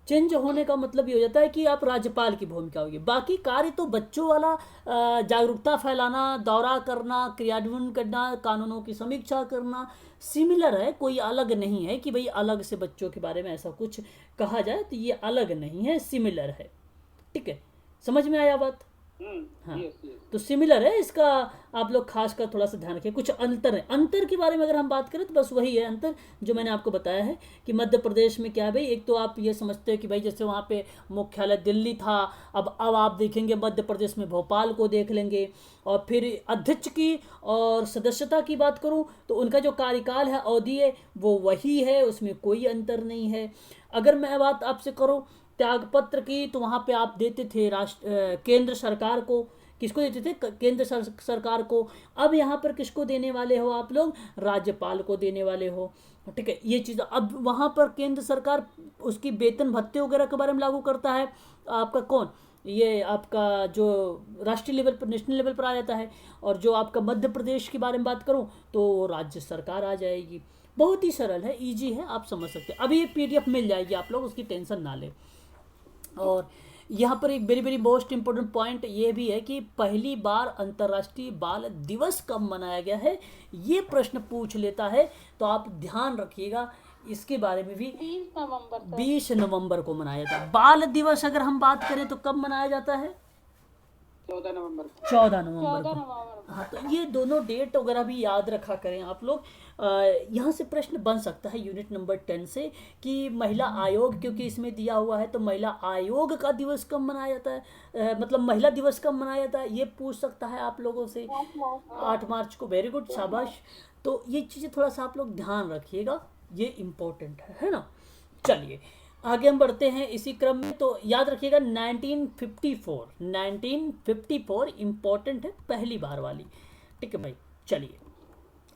चेंज होने का मतलब ये हो जाता है कि आप राज्यपाल की भूमिका होगी, बाकी कार्य तो बच्चों वाला जागरूकता फैलाना, दौरा करना, क्रियान्वयन करना, कानूनों की समीक्षा करना सिमिलर है, कोई अलग नहीं है कि भाई अलग से बच्चों के बारे में ऐसा कुछ कहा जाए, तो ये अलग नहीं है, सिमिलर है, ठीक है। समझ में आया बात? हाँ, तो सिमिलर है, इसका आप लोग खास कर थोड़ा सा ध्यान रखें। कुछ अंतर है, अंतर के बारे में अगर हम बात करें तो बस वही है अंतर जो मैंने आपको बताया है कि मध्य प्रदेश में क्या है भाई, एक तो आप ये समझते हो कि भाई जैसे वहाँ पे मुख्यालय दिल्ली था, अब आप देखेंगे मध्य प्रदेश में भोपाल को देख लेंगे। और फिर अध्यक्ष की और सदस्यता की बात करूँ तो उनका जो कार्यकाल है, अवधि है, वो वही है, उसमें कोई अंतर नहीं है। अगर मैं बात आपसे करूँ त्यागपत्र की, तो वहाँ पे आप देते थे केंद्र सरकार को, किसको देते थे? केंद्र सरकार को। अब यहाँ पर किसको देने वाले हो आप लोग? राज्यपाल को देने वाले हो, ठीक है। ये चीज़ अब वहाँ पर केंद्र सरकार उसकी वेतन भत्ते वगैरह के बारे में लागू करता है, आपका कौन? ये आपका जो राष्ट्रीय लेवल पर, नेशनल लेवल पर आ जाता है। और जो आपका मध्य प्रदेश के बारे में बात करूँ तो राज्य सरकार आ जाएगी। बहुत ही सरल है, इजी है, आप समझ सकते हैं। अभी ये PDF मिल जाएगी, आप लोग उसकी टेंशन ना लें। और यहाँ पर एक very very most important point ये भी है कि पहली बार अंतर्राष्ट्रीय बाल दिवस कब मनाया गया है, ये प्रश्न पूछ लेता है, तो आप ध्यान रखिएगा इसके बारे में भी। 20 नवंबर को मनाया जाता है बाल दिवस। अगर हम बात करें तो कब मनाया जाता है? 14 नवंबर। 14 नवंबर को। हाँ, तो ये दोनों डेट वगैरह भी याद रखा करें आप लोग। यहाँ से प्रश्न बन सकता है यूनिट नंबर 10 से कि महिला आयोग, क्योंकि इसमें दिया हुआ है, तो महिला आयोग का दिवस कब मनाया जाता है, मतलब महिला दिवस कब मनाया जाता है, ये पूछ सकता है आप लोगों से। 8 मार्च को। वेरी गुड, शाबाश। तो ये चीज़ें थोड़ा सा आप लोग ध्यान रखिएगा, ये इम्पोर्टेंट है ना। चलिए आगे हम बढ़ते हैं इसी क्रम में। तो याद रखिएगा 1954 इम्पोर्टेंट है, पहली बार वाली, ठीक है भाई। चलिए,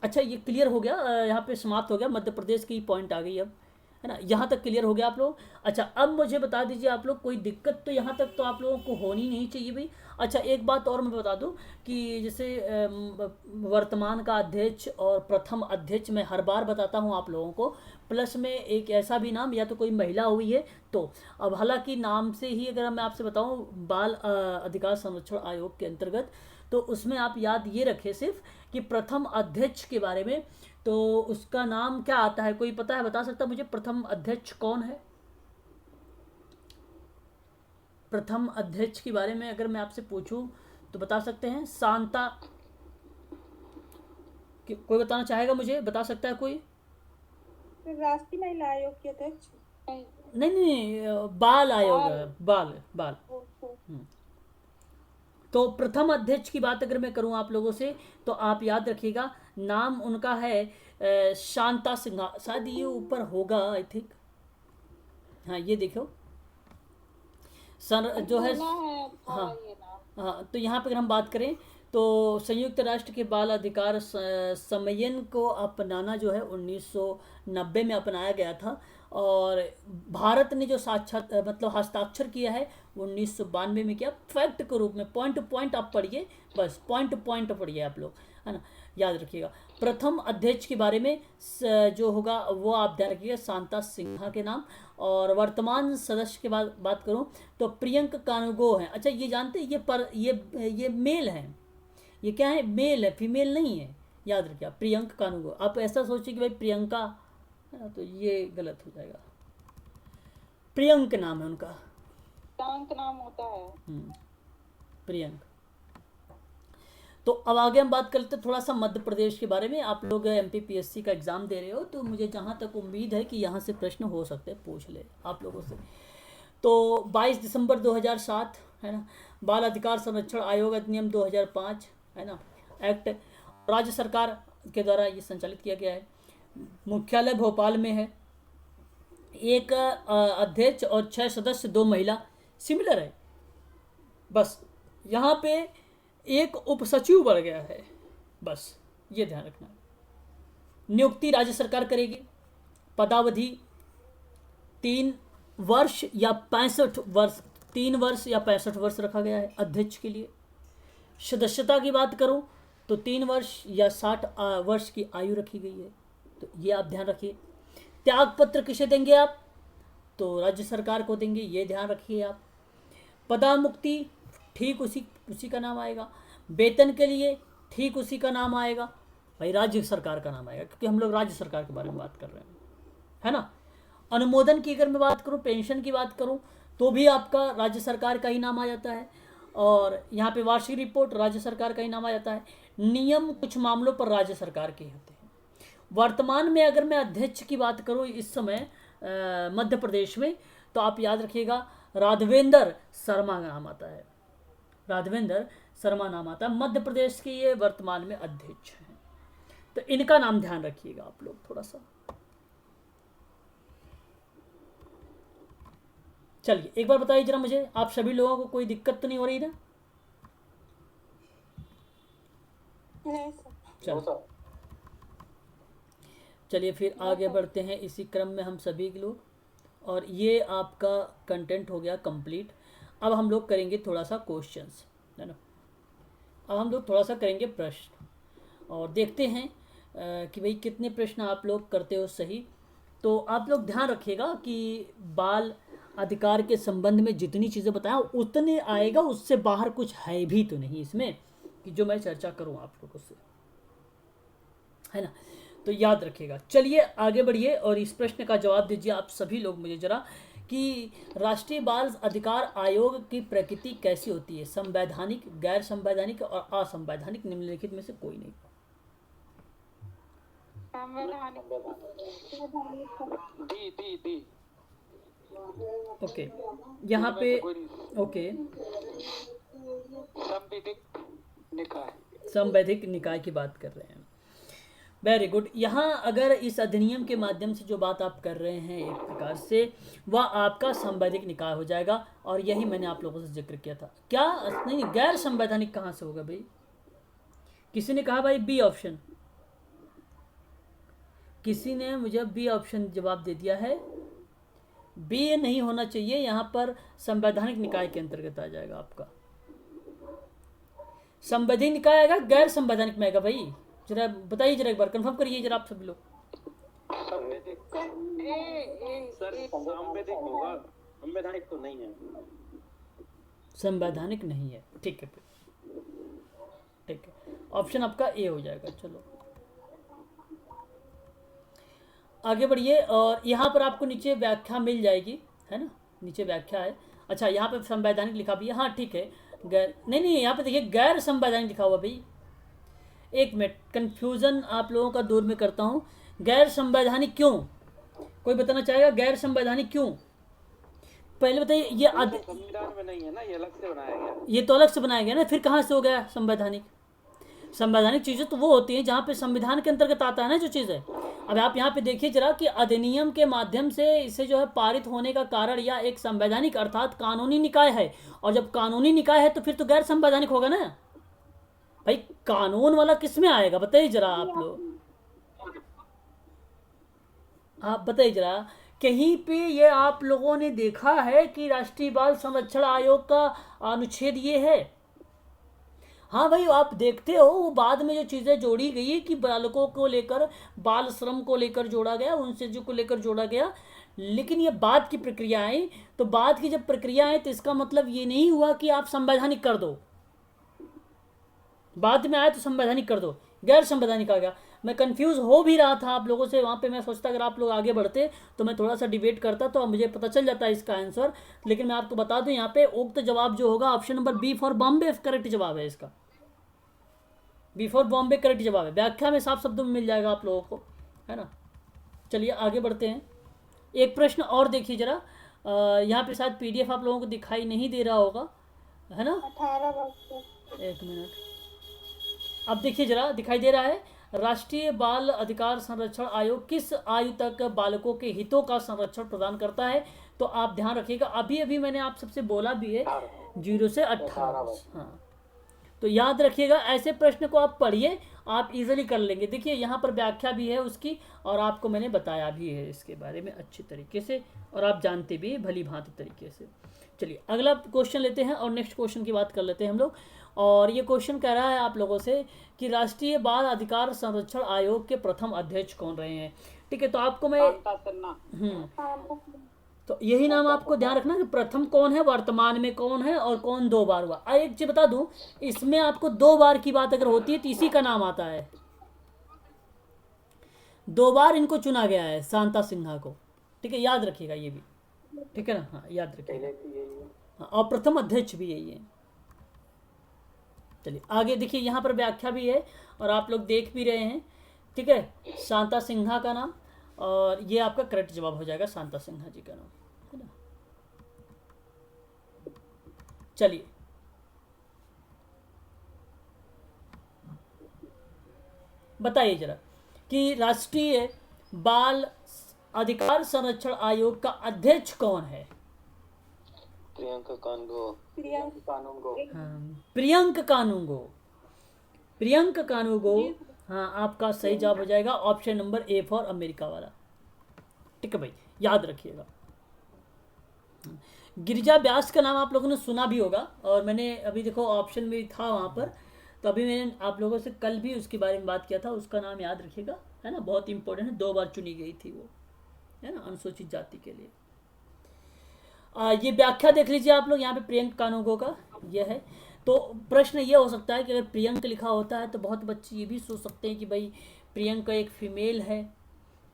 अच्छा ये क्लियर हो गया, यहाँ पे समाप्त हो गया, मध्य प्रदेश की पॉइंट आ गई अब, है ना। यहाँ तक क्लियर हो गया आप लोग। अच्छा अब मुझे बता दीजिए आप लोग, कोई दिक्कत तो यहाँ तक तो आप लोगों को होनी नहीं चाहिए भाई। अच्छा एक बात और मैं बता दूं कि जैसे वर्तमान का अध्यक्ष और प्रथम अध्यक्ष मैं हर बार बताता हूँ आप लोगों को, प्लस में एक ऐसा भी नाम, या तो कोई महिला हुई है तो। अब हालांकि नाम से ही अगर मैं आपसे बताऊँ बाल अधिकार संरक्षण आयोग के अंतर्गत, तो उसमें आप याद ये रखें सिर्फ कि प्रथम अध्यक्ष के बारे में, तो उसका नाम क्या आता है? कोई पता है, बता सकता है मुझे प्रथम अध्यक्ष कौन है? प्रथम अध्यक्ष के बारे में अगर मैं आपसे पूछूं तो बता सकते हैं? शांता, कोई बताना चाहेगा मुझे? बता सकता है कोई? राष्ट्रीय महिला आयोग के अध्यक्ष? नहीं, बाल आयोग है, बाल। तो प्रथम अध्यक्ष की बात अगर मैं करूं आप लोगों से, तो आप याद रखिएगा नाम उनका है शांता सिन्हा, शायद ये ऊपर होगा आई थिंक। हाँ ये देखो सर जो है, हाँ तो यहाँ पे अगर हम बात करें तो संयुक्त राष्ट्र के बाल अधिकार सम्मेलन को अपनाना जो है 1990 में अपनाया गया था। और भारत ने जो साक्षात मतलब हस्ताक्षर किया है वो 1992 में किया, फैक्ट के रूप में। पॉइंट टू पॉइंट आप पढ़िए, बस पॉइंट टू पॉइंट पढ़िए आप लोग, है ना, याद रखिएगा। प्रथम अध्यक्ष के बारे में जो होगा वो आप ध्यान रखिएगा, शांता सिन्हा के नाम। और वर्तमान सदस्य के बाद बात करूं तो प्रियंक कानूगो हैं। अच्छा, ये जानते हैं ये मेल हैं, ये क्या है, मेल है, फीमेल नहीं है, याद रखिए। प्रियंक कानूगो, आप ऐसा सोचिए कि भाई प्रियंका है ना, तो ये गलत हो जाएगा। प्रियंक नाम है उनका, प्रियंक नाम होता है। प्रियंक। तो अब आगे हम बात करते हैं थोड़ा सा मध्य प्रदेश के बारे में। आप लोग MPPSC का एग्ज़ाम दे रहे हो, तो मुझे जहाँ तक उम्मीद है कि यहाँ से प्रश्न हो सकते हैं, पूछ ले आप लोगों से। तो 22 दिसंबर 2007 है ना, बाल अधिकार संरक्षण आयोग अधिनियम 2005 है ना, एक्ट राज्य सरकार के द्वारा ये संचालित किया गया है। मुख्यालय भोपाल में है। एक अध्यक्ष और 6 सदस्य, 2 महिला, सिमिलर है। बस यहाँ पे एक उप सचिव बढ़ गया है, बस ये ध्यान रखना। नियुक्ति राज्य सरकार करेगी। पदावधि 3 वर्ष या 65 वर्ष, 3 वर्ष या 65 वर्ष रखा गया है अध्यक्ष के लिए। सदस्यता की बात करूं तो 3 वर्ष या 60 वर्ष की आयु रखी गई है, तो ये आप ध्यान रखिए। त्याग पत्र किसे देंगे आप, तो राज्य सरकार को देंगे, ये ध्यान रखिए आप। पदामुक्ति ठीक उसी का नाम आएगा। वेतन के लिए ठीक उसी का नाम आएगा, भाई राज्य सरकार का नाम आएगा, क्योंकि हम लोग राज्य सरकार के बारे में बात कर रहे हैं, है ना। अनुमोदन की अगर मैं बात करूं, पेंशन की बात करूं, तो भी आपका राज्य सरकार का ही नाम आ जाता है। और यहाँ पे वार्षिक रिपोर्ट राज्य सरकार का ही नाम आ जाता है। नियम कुछ मामलों पर राज्य सरकार के होते हैं। वर्तमान में अगर मैं अध्यक्ष की बात करूं इस समय मध्य प्रदेश में, तो आप याद रखिएगा राघवेंद्र शर्मा का नाम आता है। राघवेंद्र शर्मा नाम आता है, मध्य प्रदेश के ये वर्तमान में अध्यक्ष हैं, तो इनका नाम ध्यान रखिएगा आप लोग थोड़ा सा। चलिए एक बार बताइए जरा मुझे, आप सभी लोगों को कोई दिक्कत तो नहीं हो रही ना? नहीं सर। चलो चलिए फिर आगे बढ़ते हैं इसी क्रम में हम सभी लोग। और ये आपका कंटेंट हो गया कंप्लीट। अब हम लोग करेंगे थोड़ा सा क्वेश्चंस, है ना। अब हम लोग थोड़ा सा करेंगे प्रश्न और देखते हैं कि भाई कितने प्रश्न आप लोग करते हो सही। तो आप लोग ध्यान रखिएगा कि बाल अधिकार के संबंध में जितनी चीज़ें बताया उतने आएगा, उससे बाहर कुछ है भी तो नहीं इसमें कि जो मैं चर्चा करूं आप लोगों से, है ना। तो याद रखिएगा। चलिए आगे बढ़िए और इस प्रश्न का जवाब दीजिए आप सभी लोग मुझे जरा कि राष्ट्रीय बाल अधिकार आयोग की प्रकृति कैसी होती है, संवैधानिक, गैर संवैधानिक और असंवैधानिक, निम्नलिखित में से कोई नहीं। दी ओके, यहाँ पे ओके, संवैधानिक निकाय, संवैधानिक निकाय की बात कर रहे हैं। Very good. यहाँ अगर इस अधिनियम के माध्यम से जो बात आप कर रहे हैं एक प्रकार से, वह आपका संवैधानिक निकाय हो जाएगा। और यही मैंने आप लोगों से जिक्र किया था। क्या नहीं, गैर संवैधानिक कहाँ से होगा भाई? किसी ने कहा भाई बी ऑप्शन, किसी ने मुझे बी ऑप्शन जवाब दे दिया है। बी नहीं होना चाहिए, यहाँ पर संवैधानिक निकाय के अंतर्गत आ जाएगा आपका। संवैधानिक निकाय आएगा, गैर संवैधानिक में आएगा भाई? जरा बताइए, जरा एक बार कंफर्म करिए जरा आप सभी लोग। संवैधानिक तो नहीं है। संवैधानिक नहीं है, ठीक है, ठीक है, ऑप्शन आपका ए हो जाएगा। चलो आगे बढ़िए। और यहाँ पर आपको नीचे व्याख्या मिल जाएगी, है ना, नीचे व्याख्या है। अच्छा, यहाँ पे संवैधानिक लिखा भी है, हाँ ठीक है। गैर नहीं, यहाँ पे देखिए गैर संवैधानिक लिखा हुआ भाई। एक मिनट, कंफ्यूजन आप लोगों का दूर में करता हूँ। गैर संवैधानिक क्यों? कोई बताना चाहेगा गैर संवैधानिक क्यों? पहले बताइए। ये संविधान में नहीं है ना, ये अलग से बनाया गया। ये तो अलग से बनाया गया ना, फिर कहाँ से हो गया संवैधानिक? संवैधानिक चीज़ें तो वो होती हैं जहाँ पे संविधान के अंतर्गत आता है ना जो चीज़ है। अब आप यहाँ पे देखिए जरा कि अधिनियम के माध्यम से इसे जो है पारित होने का कारण या एक संवैधानिक अर्थात कानूनी निकाय है। और जब कानूनी निकाय है तो फिर तो गैर संवैधानिक होगा ना भाई। कानून वाला किस में आएगा बताइए जरा आप लोग, आप बताइए जरा कहीं पे ये आप लोगों ने देखा है कि राष्ट्रीय बाल संरक्षण आयोग का अनुच्छेद ये है? हाँ भाई, आप देखते हो वो बाद में जो चीज़ें जोड़ी गई कि बालकों को लेकर, बाल श्रम को लेकर जोड़ा गया, उनसे जो को लेकर जोड़ा गया, लेकिन ये बाद की प्रक्रिया आई। तो बाद की जब प्रक्रिया आई तो इसका मतलब ये नहीं हुआ कि आप संवैधानिक कर दो, बाद में आए तो संवैधानिक कर दो, गैर संवैधानिक आ गया। मैं कंफ्यूज हो भी रहा था आप लोगों से वहाँ पे। मैं सोचता अगर आप लोग आगे बढ़ते तो मैं थोड़ा सा डिबेट करता तो मुझे पता चल जाता इसका आंसर, लेकिन मैं आपको बता दूं यहाँ पे उक्त जवाब जो होगा option number B for Bombay correct जवाब है इसका। बी फॉर बॉम्बे करेक्ट जवाब है। व्याख्या में साफ शब्दों में मिल जाएगा आप लोगों को, है ना। चलिए आगे बढ़ते हैं। एक प्रश्न और देखिए जरा, यहाँ पे शायद PDF आप लोगों को दिखाई नहीं दे रहा होगा, है ना। 18 वर्ष एक मिनट, अब देखिए जरा, दिखाई दे रहा है। राष्ट्रीय बाल अधिकार संरक्षण आयोग किस आयु तक बालकों के हितों का संरक्षण प्रदान करता है? तो आप ध्यान रखिएगा, अभी अभी मैंने आप सबसे बोला भी है 0 से 18 वर्ष। हाँ, तो याद रखिएगा, ऐसे प्रश्न को आप पढ़िए, आप इजीली कर लेंगे। देखिए यहाँ पर व्याख्या भी है उसकी, और आपको मैंने बताया भी है इसके बारे में अच्छी तरीके से, और आप जानते भी भली भांति तरीके से। चलिए अगला क्वेश्चन लेते हैं और नेक्स्ट क्वेश्चन की बात कर लेते हैं हम लोग। और ये क्वेश्चन कह रहा है आप लोगों से कि राष्ट्रीय बाल अधिकार संरक्षण आयोग के प्रथम अध्यक्ष कौन रहे हैं। ठीक है, तो आपको मैं तो यही नाम आपको ध्यान रखना कि प्रथम कौन है, वर्तमान में कौन है, और कौन 2 बार हुआ। एक चीज बता दूं, इसमें आपको 2 बार की बात अगर होती है तो इसी का नाम आता है। 2 बार इनको चुना गया है, शांता सिन्हा को। ठीक है, याद रखिएगा ये भी, ठीक है ना। हाँ याद रखिएगा, हाँ, और प्रथम अध्यक्ष भी यही है। चलिए आगे देखिए, यहाँ पर व्याख्या भी है और आप लोग देख भी रहे हैं। ठीक है, शांता सिन्हा का नाम, और ये आपका करेक्ट जवाब हो जाएगा, शांता सिन्हा जी का नाम, है ना। चलिए बताइए जरा कि राष्ट्रीय बाल अधिकार संरक्षण आयोग का अध्यक्ष कौन है? प्रियंका कानूनगो। प्रियंक कानूनगो। प्रियंक कानूनगो, हाँ आपका सही जवाब हो जाएगा option number A for America वाला। ठीक है भाई, याद रखिएगा। गिरिजा व्यास का नाम आप लोगों ने सुना भी होगा, और मैंने अभी देखो ऑप्शन में था वहाँ पर, तो अभी मैंने आप लोगों से कल भी उसके बारे में बात किया था। उसका नाम याद रखिएगा, है ना, बहुत इंपॉर्टेंट है। 2 बार चुनी गई थी वो, है ना, अनुसूचित जाति के लिए। ये व्याख्या देख लीजिए आप लोग, यहाँ पे प्रियंक कानूनगो का ये है। तो प्रश्न ये हो सकता है कि अगर प्रियंक लिखा होता है तो बहुत बच्चे ये भी सोच सकते हैं कि भाई प्रियंका एक फीमेल है,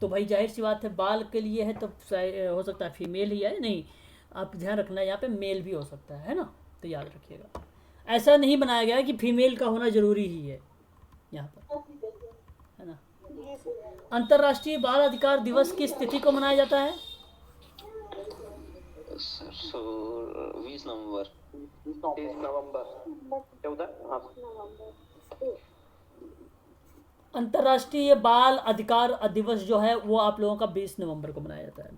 तो भाई जाहिर सी बात है बाल के लिए है तो हो सकता है फीमेल ही है। नहीं, आप ध्यान रखना यहाँ पे मेल भी हो सकता है ना, तो याद रखिएगा। ऐसा नहीं बनाया गया है कि फीमेल का होना जरूरी ही है यहाँ पर, है ना। अंतर्राष्ट्रीय बाल अधिकार दिवस किस तिथि को मनाया जाता है? 20 नवंबर। 14। अंतर्राष्ट्रीय बाल अधिकार दिवस जो है वो आप लोगों का 20 नवंबर को मनाया जाता है।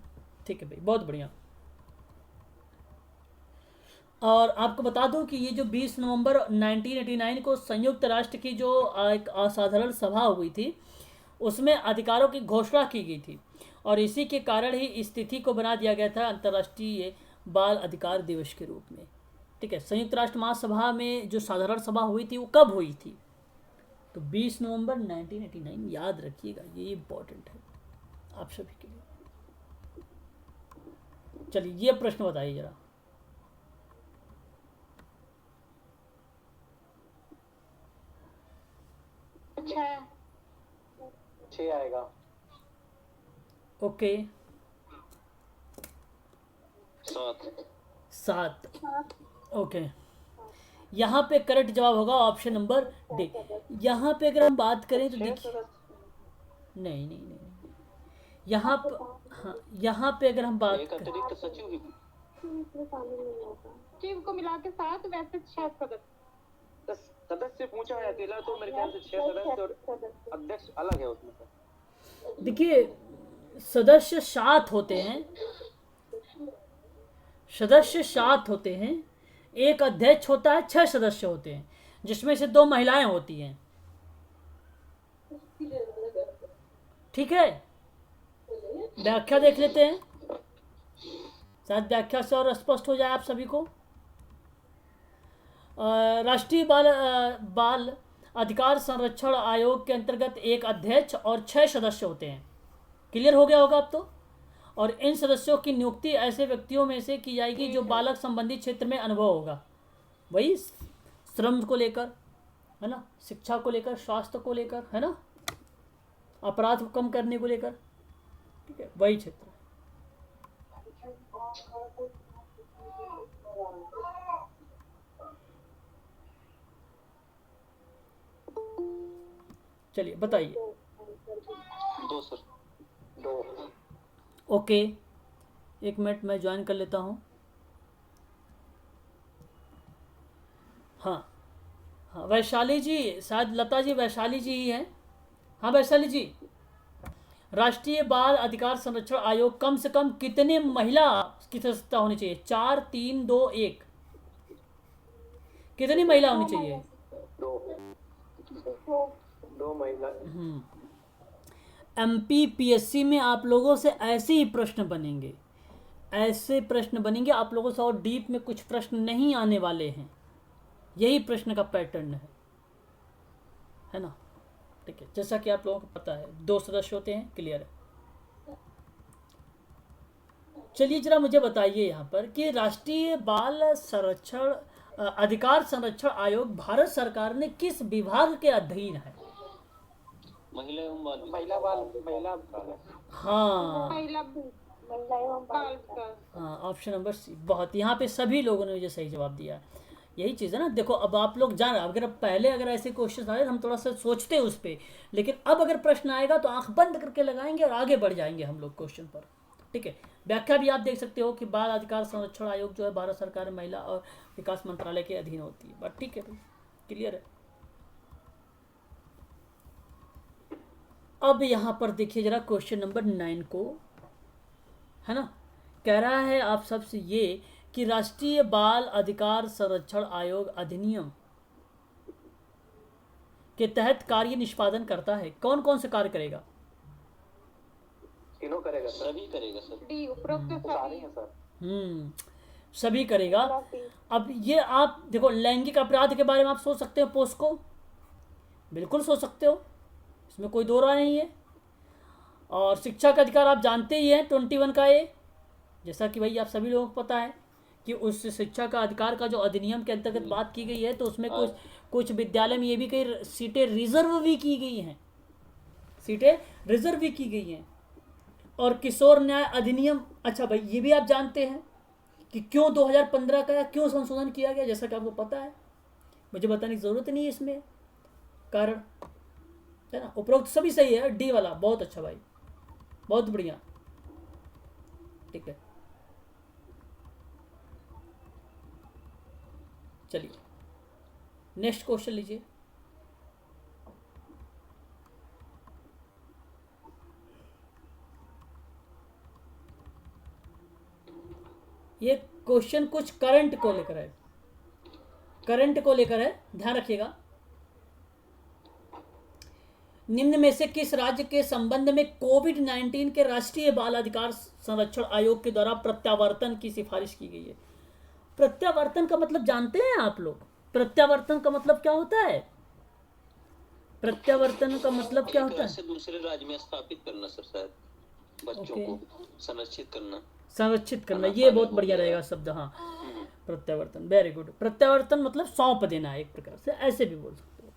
ठीक है भाई, बहुत बढ़िया। और आपको बता दूं कि ये जो 20 नवंबर 1989 को संयुक्त राष्ट्र की जो एक असाधारण सभा हुई थी, उसमें अधिकारों की घोषणा की गई थी, और इसी के कारण ही इस तिथि को बना दिया गया था अंतर्राष्ट्रीय बाल अधिकार दिवस के रूप में। ठीक है, संयुक्त राष्ट्र महासभा में जो साधारण सभा हुई थी वो कब हुई थी? तो 20 नवंबर 1989, याद रखिएगा, ये इम्पोर्टेंट है आप सभी के लिए। चलिए ये प्रश्न बताइए जरा। छह आएगा। ओके, 7। ओके, यहाँ पे करेक्ट जवाब होगा ऑप्शन नंबर डी। यहाँ पे अगर हम बात करें तो देखिए, नहीं नहीं नहीं, यहाँ पे, हाँ यहाँ पे अगर हम बात करें, अतिरिक्त सचिव को मिला के 7, वैसे 6 सदस्य पूछा है अकेला, तो मेरे ख्याल से 6 सदस्य और अध्यक्ष अलग है उसमें से। देखिए सदस्य 7 होते हैं, सदस्य 7 होते हैं, एक अध्यक्ष होता है, 6 सदस्य होते हैं, जिसमें से 2 महिलाएं होती हैं। ठीक है, व्याख्या देख लेते हैं। शायद व्याख्या से और स्पष्ट हो जाए आप सभी को। राष्ट्रीय बाल अधिकार संरक्षण आयोग के अंतर्गत एक अध्यक्ष और 6 सदस्य होते हैं। क्लियर हो गया होगा अब तो। और इन सदस्यों की नियुक्ति ऐसे व्यक्तियों में से की जाएगी जो बालक संबंधी क्षेत्र में अनुभव होगा, वही श्रम को लेकर, है ना, शिक्षा को लेकर, स्वास्थ्य को लेकर, है ना, अपराध को कम करने को लेकर, ठीक है, वही क्षेत्र। चलिए बताइए। 2 सर, 2। ओके, 1 मिनट मैं ज्वाइन कर लेता हूँ। हाँ हाँ, वैशाली जी, शायद लता जी वैशाली जी ही हैं। हाँ वैशाली जी, राष्ट्रीय बाल अधिकार संरक्षण आयोग कम से कम कितने महिला की सदस्यता होनी चाहिए? 4 3 2 1, कितनी महिला होनी चाहिए? 2 महिला। MPPSC में आप लोगों से ऐसे ही प्रश्न बनेंगे, ऐसे प्रश्न बनेंगे आप लोगों से, और डीप में कुछ प्रश्न नहीं आने वाले हैं। यही प्रश्न का पैटर्न है ना, ठीक है, जैसा कि आप लोगों को पता है 2 सदस्य होते हैं। क्लियर है। चलिए जरा मुझे बताइए यहाँ पर कि राष्ट्रीय बाल संरक्षण अधिकार संरक्षण आयोग भारत सरकार ने किस विभाग के अधीन है? महिला एवं बाल। हाँ महिला एवं बाल विकास। हाँ, ऑप्शन नंबर सी। बहुत, यहाँ पे सभी लोगों ने मुझे सही जवाब दिया। यही चीज़ है ना। देखो अब आप लोग जान, अगर पहले अगर ऐसे क्वेश्चन आए हम थोड़ा सा सोचते उस पर, लेकिन अब अगर प्रश्न आएगा तो आंख बंद करके लगाएंगे और आगे बढ़ जाएंगे हम लोग क्वेश्चन पर। ठीक है, व्याख्या भी आप देख सकते हो कि बाल अधिकार संरक्षण आयोग जो है भारत सरकार महिला और विकास मंत्रालय के अधीन होती है। बट ठीक है भाई, क्लियर है। अब यहाँ पर देखिए जरा क्वेश्चन नंबर 9 को, है ना, कह रहा है आप सबसे ये कि राष्ट्रीय बाल अधिकार संरक्षण आयोग अधिनियम के तहत कार्य निष्पादन करता है। कौन कौन से कार्य करेगा? तीनों करेगा सर। सभी करेगा सर। डी उपरोक्त सारे हैं सर। सभी करेगा। अब ये आप देखो, लैंगिक अपराध के बारे में आप सोच सकते हो, पोस्को बिल्कुल सोच सकते हो, इसमें कोई दो राय नहीं है। और शिक्षा का अधिकार आप जानते ही हैं 21 का ए, जैसा कि भाई आप सभी लोगों को पता है कि उस शिक्षा का अधिकार का जो अधिनियम के अंतर्गत बात की गई है, तो उसमें कुछ विद्यालय में ये भी कई सीटें रिजर्व भी की गई हैं, सीटें रिजर्व भी की गई हैं। और किशोर न्याय अधिनियम, अच्छा भाई ये भी आप जानते हैं कि क्यों 2015 का क्यों संशोधन किया गया, जैसा कि आपको पता है, मुझे बताने की जरूरत नहीं है इसमें कारण, है ना। उपरोक्त सभी सही है, डी वाला बहुत अच्छा भाई, बहुत बढ़िया, ठीक है। चलिए नेक्स्ट क्वेश्चन लीजिए। ये क्वेश्चन कुछ करंट को लेकर है, करंट को लेकर है, ध्यान रखिएगा। निम्न में से किस राज्य के संबंध में कोविड-19 के राष्ट्रीय बाल अधिकार संरक्षण आयोग के द्वारा प्रत्यावर्तन की सिफारिश की गई है? प्रत्यावर्तन का मतलब जानते हैं आप लोग? प्रत्यावर्तन का मतलब क्या होता है? प्रत्यावर्तन का मतलब क्या होता है? दूसरे राज्य में स्थापित करना सर, शायद बच्चों को संरक्षित करना, संरक्षित करना, ये बहुत बढ़िया रहेगा शब्द। हाँ, प्रत्यावर्तन, वेरी गुड। प्रत्यावर्तन मतलब सौंप देना, एक प्रकार से ऐसे भी बोल सकते हो,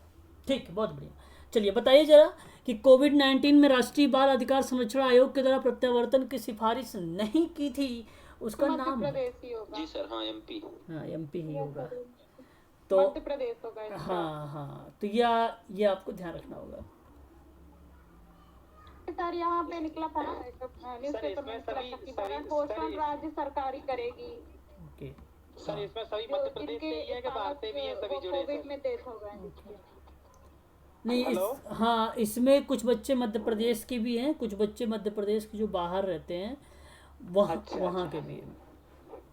ठीक है, बहुत बढ़िया। चलिए बताइए जरा कि कोविड-19 में राष्ट्रीय बाल अधिकार संरक्षण आयोग के द्वारा प्रत्यावर्तन की सिफारिश नहीं की थी, उसका नाम? जी सर, हाँ एमपी, हाँ एमपी ही होगा, तो मध्य प्रदेश होगा। हाँ, तो ये आपको ध्यान रखना होगा। सर यहाँ पे निकला था न्यूज़पेपर में पोषण राज्य सरकारी करेगी। ओके सर, इसमें सभी मध्य प्रदेश से ही है कि बाहर से भी है, सभी जुड़े कोविड में डेथ हो गए। नहीं, हाँ, इसमें कुछ बच्चे मध्य प्रदेश के भी हैं, कुछ बच्चे मध्य प्रदेश के जो बाहर रहते हैं वहाँ के भी हैं,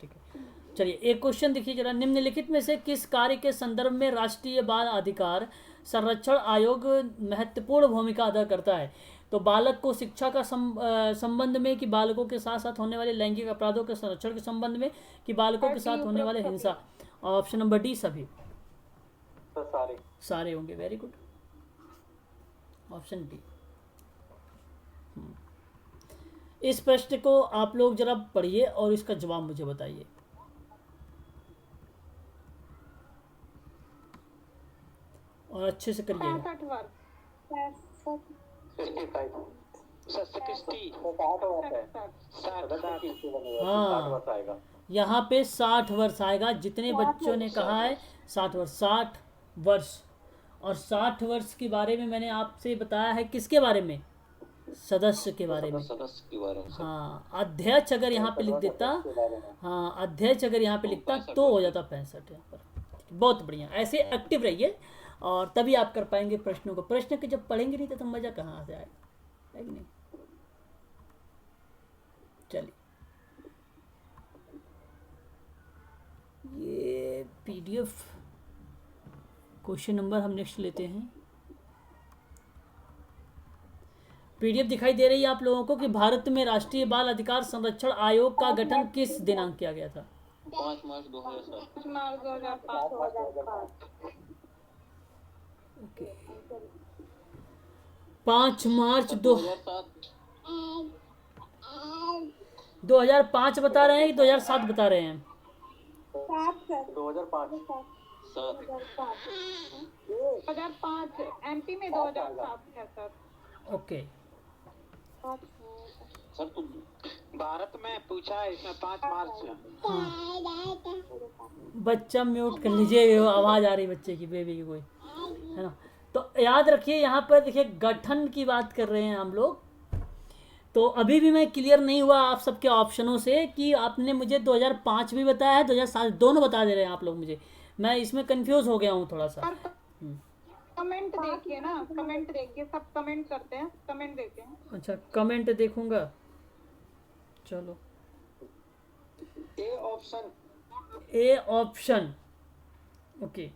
ठीक है। चलिए एक क्वेश्चन देखिए जरा, निम्नलिखित में से किस कार्य के संदर्भ में राष्ट्रीय बाल अधिकार संरक्षण आयोग महत्वपूर्ण भूमिका अदा करता है? तो तो बालक को शिक्षा का संबंध में, कि बालकों के साथ साथ होने वाले लैंगिक अपराधों के संरक्षण के संबंध में, कि बालकों के साथ होने वाले हिंसा। ऑप्शन नंबर डी सभी सारे होंगे। Very good, option D. इस प्रश्न को आप लोग जरा पढ़िए और इसका जवाब मुझे बताइए। और अच्छे से करिएगा। 65 वर्ष। हाँ, यहाँ पे 60 वर्ष आएगा। जितने बच्चों ने कहा है 60 वर्ष, 60 वर्ष। और 60 वर्ष के बारे में मैंने आपसे बताया है, किसके बारे में? सदस्य के बारे में। हाँ, अध्यक्ष अगर यहाँ पे लिख देता, हाँ अध्यक्ष अगर यहाँ पे लिखता तो हो जाता 65 यहाँ पर। बहुत बढ़िया, ऐसे एक्टिव रहिए और तभी आप कर पाएंगे प्रश्नों को। प्रश्न के जब पढ़ेंगे नहीं तो मजा कहाँ से आएगा, है कि नहीं? चलिए, ये पीडीएफ क्वेश्चन नंबर हम नेक्स्ट लेते हैं। पीडीएफ दिखाई दे रही है आप लोगों को कि भारत में राष्ट्रीय बाल अधिकार संरक्षण आयोग का गठन किस दिनांक किया गया था? 5 मार्च 2007। 5 मार्च 2005। ओके, 5 मार्च 2005 बता रहे हैं कि 2007 बता रहे हैं? 2005 एमपी में 2007 है सर। ओके, सर तो भारत में पूछा है इसमें 5 मार्च। बच्चा म्यूट कर लीजिए, आवाज आ रही बच्चे की, बेबी की कोई, है ना? तो याद रखिए, यहाँ पर देखिए गठन की बात कर रहे हैं हम लोग। तो अभी भी मैं क्लियर नहीं हुआ आप सबके ऑप्शनों से कि आपने मुझे 2005 भी बताया है, 2007 दोनों बता दे रहे हैं आप लोग मुझे। मैं इसमें कंफ्यूज हो गया हूँ थोड़ा सा। कमेंट देखिए ना, कमेंट देखिए, सब कमेंट करते हैं, कमेंट देखते हैं। अच्छा, कमेंट देखूंगा, चलो। A option, okay.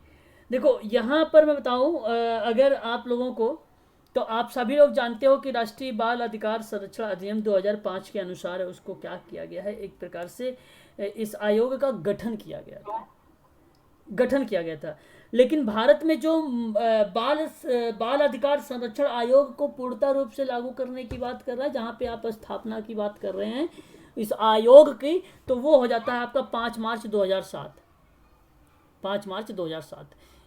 देखो यहाँ पर मैं बताऊँ, अगर आप लोगों को, तो आप सभी लोग जानते हो कि राष्ट्रीय बाल अधिकार संरक्षण अधिनियम 2005 के अनुसार उसको क्या किया गया है, एक प्रकार से इस आयोग का गठन किया गया था। लेकिन भारत में जो बाल अधिकार संरक्षण आयोग को पूर्णतः रूप से लागू करने की बात कर रहा है, जहाँ पे आप स्थापना की बात कर रहे हैं इस आयोग की, तो वो हो जाता है आपका 5 मार्च 2007। 5 मार्च 2007।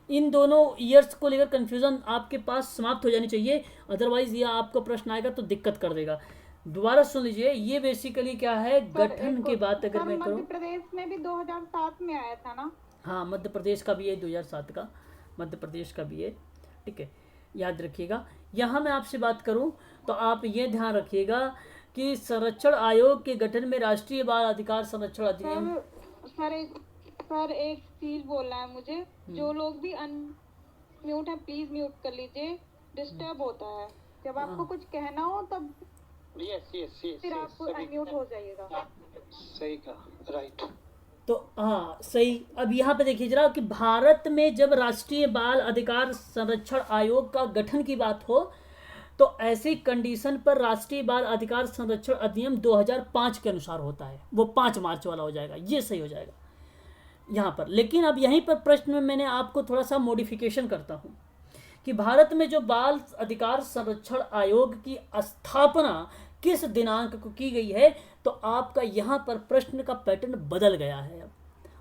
इन दोनों ईयर्स को लेकर कंफ्यूजन आपके पास समाप्त हो जानी चाहिए, अदरवाइज ये आपका प्रश्न आएगा तो दिक्कत कर देगा। दोबारा सुन लीजिए, ये बेसिकली क्या है, गठन की बात अगर मैं करूँ। मध्य प्रदेश में भी 2007 में आया था ना? हाँ, मध्य प्रदेश का भी है, 2007 का मध्य प्रदेश का भी है, ठीक है, याद रखिएगा। यहाँ मैं आपसे बात करूँ तो आप ये ध्यान रखिएगा कि संरक्षण आयोग के गठन में राष्ट्रीय बाल अधिकार संरक्षण अधिनियम। सर एक चीज बोलना है मुझे, जो लोग भी अनम्यूट है प्लीज म्यूट कर लीजिए, डिस्टर्ब होता है। जब आपको कुछ कहना हो तब फिर आप अनम्यूट हो जाइएगा। सही कहा, राइट। तो हाँ सही। अब यहाँ पे देखिए जरा कि भारत में जब राष्ट्रीय बाल अधिकार संरक्षण आयोग का गठन की बात हो तो ऐसी कंडीशन पर राष्ट्रीय बाल अधिकार संरक्षण अधिनियम 2005 के अनुसार होता है, वो 5 मार्च वाला हो जाएगा, ये सही हो जाएगा यहाँ पर। लेकिन अब यहीं पर प्रश्न में मैंने आपको थोड़ा सा मॉडिफिकेशन करता हूँ कि भारत में जो बाल अधिकार संरक्षण आयोग की स्थापना किस दिनांक को की गई है, तो आपका यहाँ पर प्रश्न का पैटर्न बदल गया है।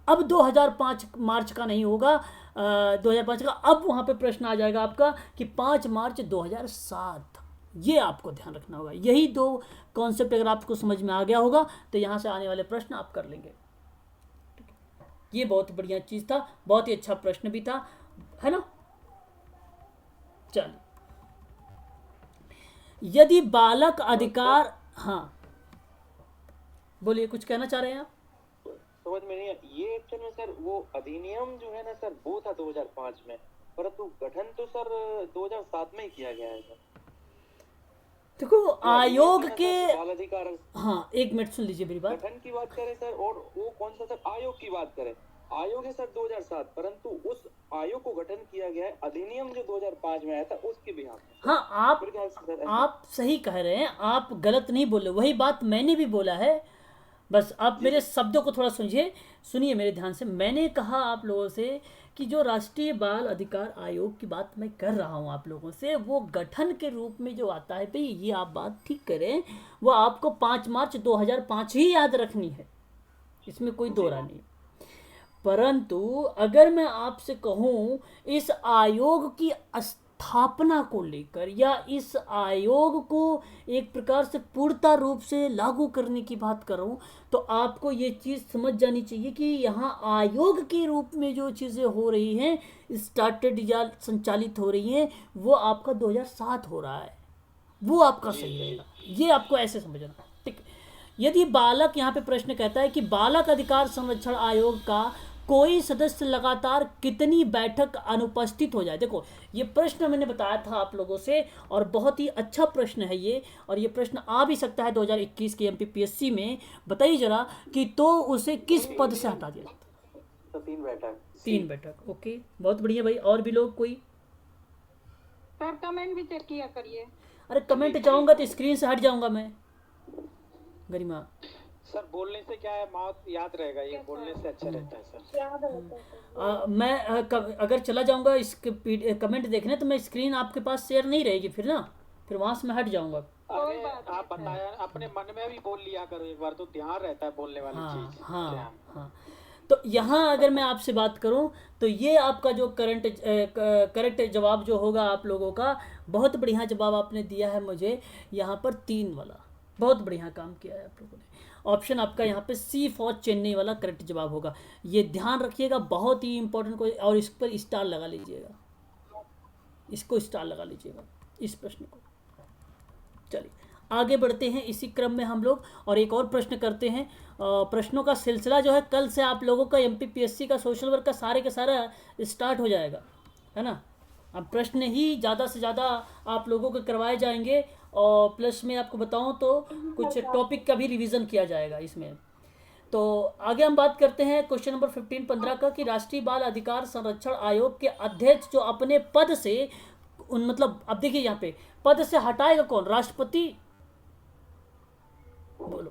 अब 2005 मार्च का नहीं होगा, 2005 का, अब वहाँ पे प्रश्न आ जाएगा आपका कि 5 मार्च 2007। ये आपको ध्यान रखना होगा। यही दो कॉन्सेप्ट अगर आपको समझ में आ गया होगा तो यहाँ से आने वाले प्रश्न आप कर लेंगे। ये बहुत बढ़िया चीज़ था, बहुत ही अच्छा प्रश्न भी था, है ना। चलिए, यदि बालक अधिकार, हाँ बोलिए, कुछ कहना चाह रहे हैं आप? समझ में नहीं है ये एक्चुअल में सर, वो अधिनियम जो है ना सर वो था 2005 में, परंतु गठन तो सर 2007 में ही किया गया है सर। देखो आयोग के, बाल अधिकार, हाँ एक मिनट सुन लीजिए मेरी बात। गठन की बात करें सर, और वो कौन सा सर, आयोग की बात करें, आयोग है सर 2007, परंतु उस आयोग को गठन किया गया है अधिनियम जो 2005 में आया था उसके बिहार में। हाँ, आप सही कह रहे हैं, आप गलत नहीं बोले, वही बात मैंने भी बोला है। बस आप मेरे शब्दों को थोड़ा सुनिए मेरे ध्यान से। मैंने कहा आप लोगों से कि जो राष्ट्रीय बाल अधिकार आयोग की बात मैं कर रहा हूँ आप लोगों से, वो गठन के रूप में जो आता है, भाई ये आप बात ठीक करें, वो आपको 5 मार्च 2005 ही याद रखनी है, इसमें कोई दो राय नहीं। परंतु अगर मैं आपसे कहूँ इस आयोग की स्थापना को लेकर या इस आयोग को एक प्रकार से पूर्णता रूप से लागू करने की बात कर रहा हूँ, तो आपको ये चीज़ समझ जानी चाहिए कि यहाँ आयोग के रूप में जो चीज़ें हो रही हैं, स्टार्टेड या संचालित हो रही हैं, वो आपका 2007 हो रहा है, वो आपका सही रहेगा। ये आपको ऐसे समझना, ठीक। यदि बालक, यहाँ पे प्रश्न कहता है कि बालक अधिकार संरक्षण आयोग का कोई सदस्य लगातार कितनी बैठक अनुपस्थित हो जाए। देखो ये प्रश्न मैंने बताया था आप लोगों से, और बहुत ही अच्छा प्रश्न है ये, और ये प्रश्न आ भी सकता है 2021 के एमपीपीएससी में। बताइए जरा कि तो उसे किस पद से हटा दिया जाता? तो 3 बैठक। 3 बैठक, ओके, बहुत बढ़िया भाई। और भी लोग कोई? सर कमेंट भी चेक किया करिए। अरे कमेंट जाऊंगा तो स्क्रीन से हट जाऊंगा मैं, गरिमा। सर बोलने से क्या है, माउथ याद रहेगा, ये बोलने से अच्छा रहता है सर। मैं अगर चला जाऊंगा इस कमेंट देखने, तो मैं स्क्रीन आपके पास शेयर नहीं रहेगी फिर ना, फिर वहां से मैं हट जाऊंगा। अरे आप बताया, अपने मन में भी बोल लिया करो एक बार, तो ध्यान रहता है बोलने वाली चीज। हाँ। तो यहाँ अगर मैं आपसे बात करूँ तो ये आपका जो करेक्ट जवाब जो होगा आप लोगों का, बहुत बढ़िया जवाब आपने दिया है मुझे यहाँ पर 3 वाला, बहुत बढ़िया काम किया है आप लोगों ने। ऑप्शन आपका यहाँ पे सी फॉर चेन्नई वाला करेक्ट जवाब होगा। ये ध्यान रखिएगा, बहुत ही इंपॉर्टेंट कोई, और इस पर स्टार लगा लीजिएगा, इसको स्टार लगा लीजिएगा, इस प्रश्न को। चलिए आगे बढ़ते हैं इसी क्रम में हम लोग, और एक और प्रश्न करते हैं। प्रश्नों का सिलसिला जो है, कल से आप लोगों का एमपीपीएससी का सोशल वर्क का सारे के सारा स्टार्ट हो जाएगा, है ना। अब प्रश्न ही ज़्यादा से ज़्यादा आप लोगों को करवाए जाएंगे, और प्लस में आपको बताऊं तो कुछ टॉपिक का भी रिवीजन किया जाएगा इसमें। तो आगे हम बात करते हैं क्वेश्चन नंबर 15 का, कि राष्ट्रीय बाल अधिकार संरक्षण आयोग के अध्यक्ष जो अपने पद से मतलब, अब देखिए यहाँ पे पद से हटाएगा कौन? राष्ट्रपति? बोलो।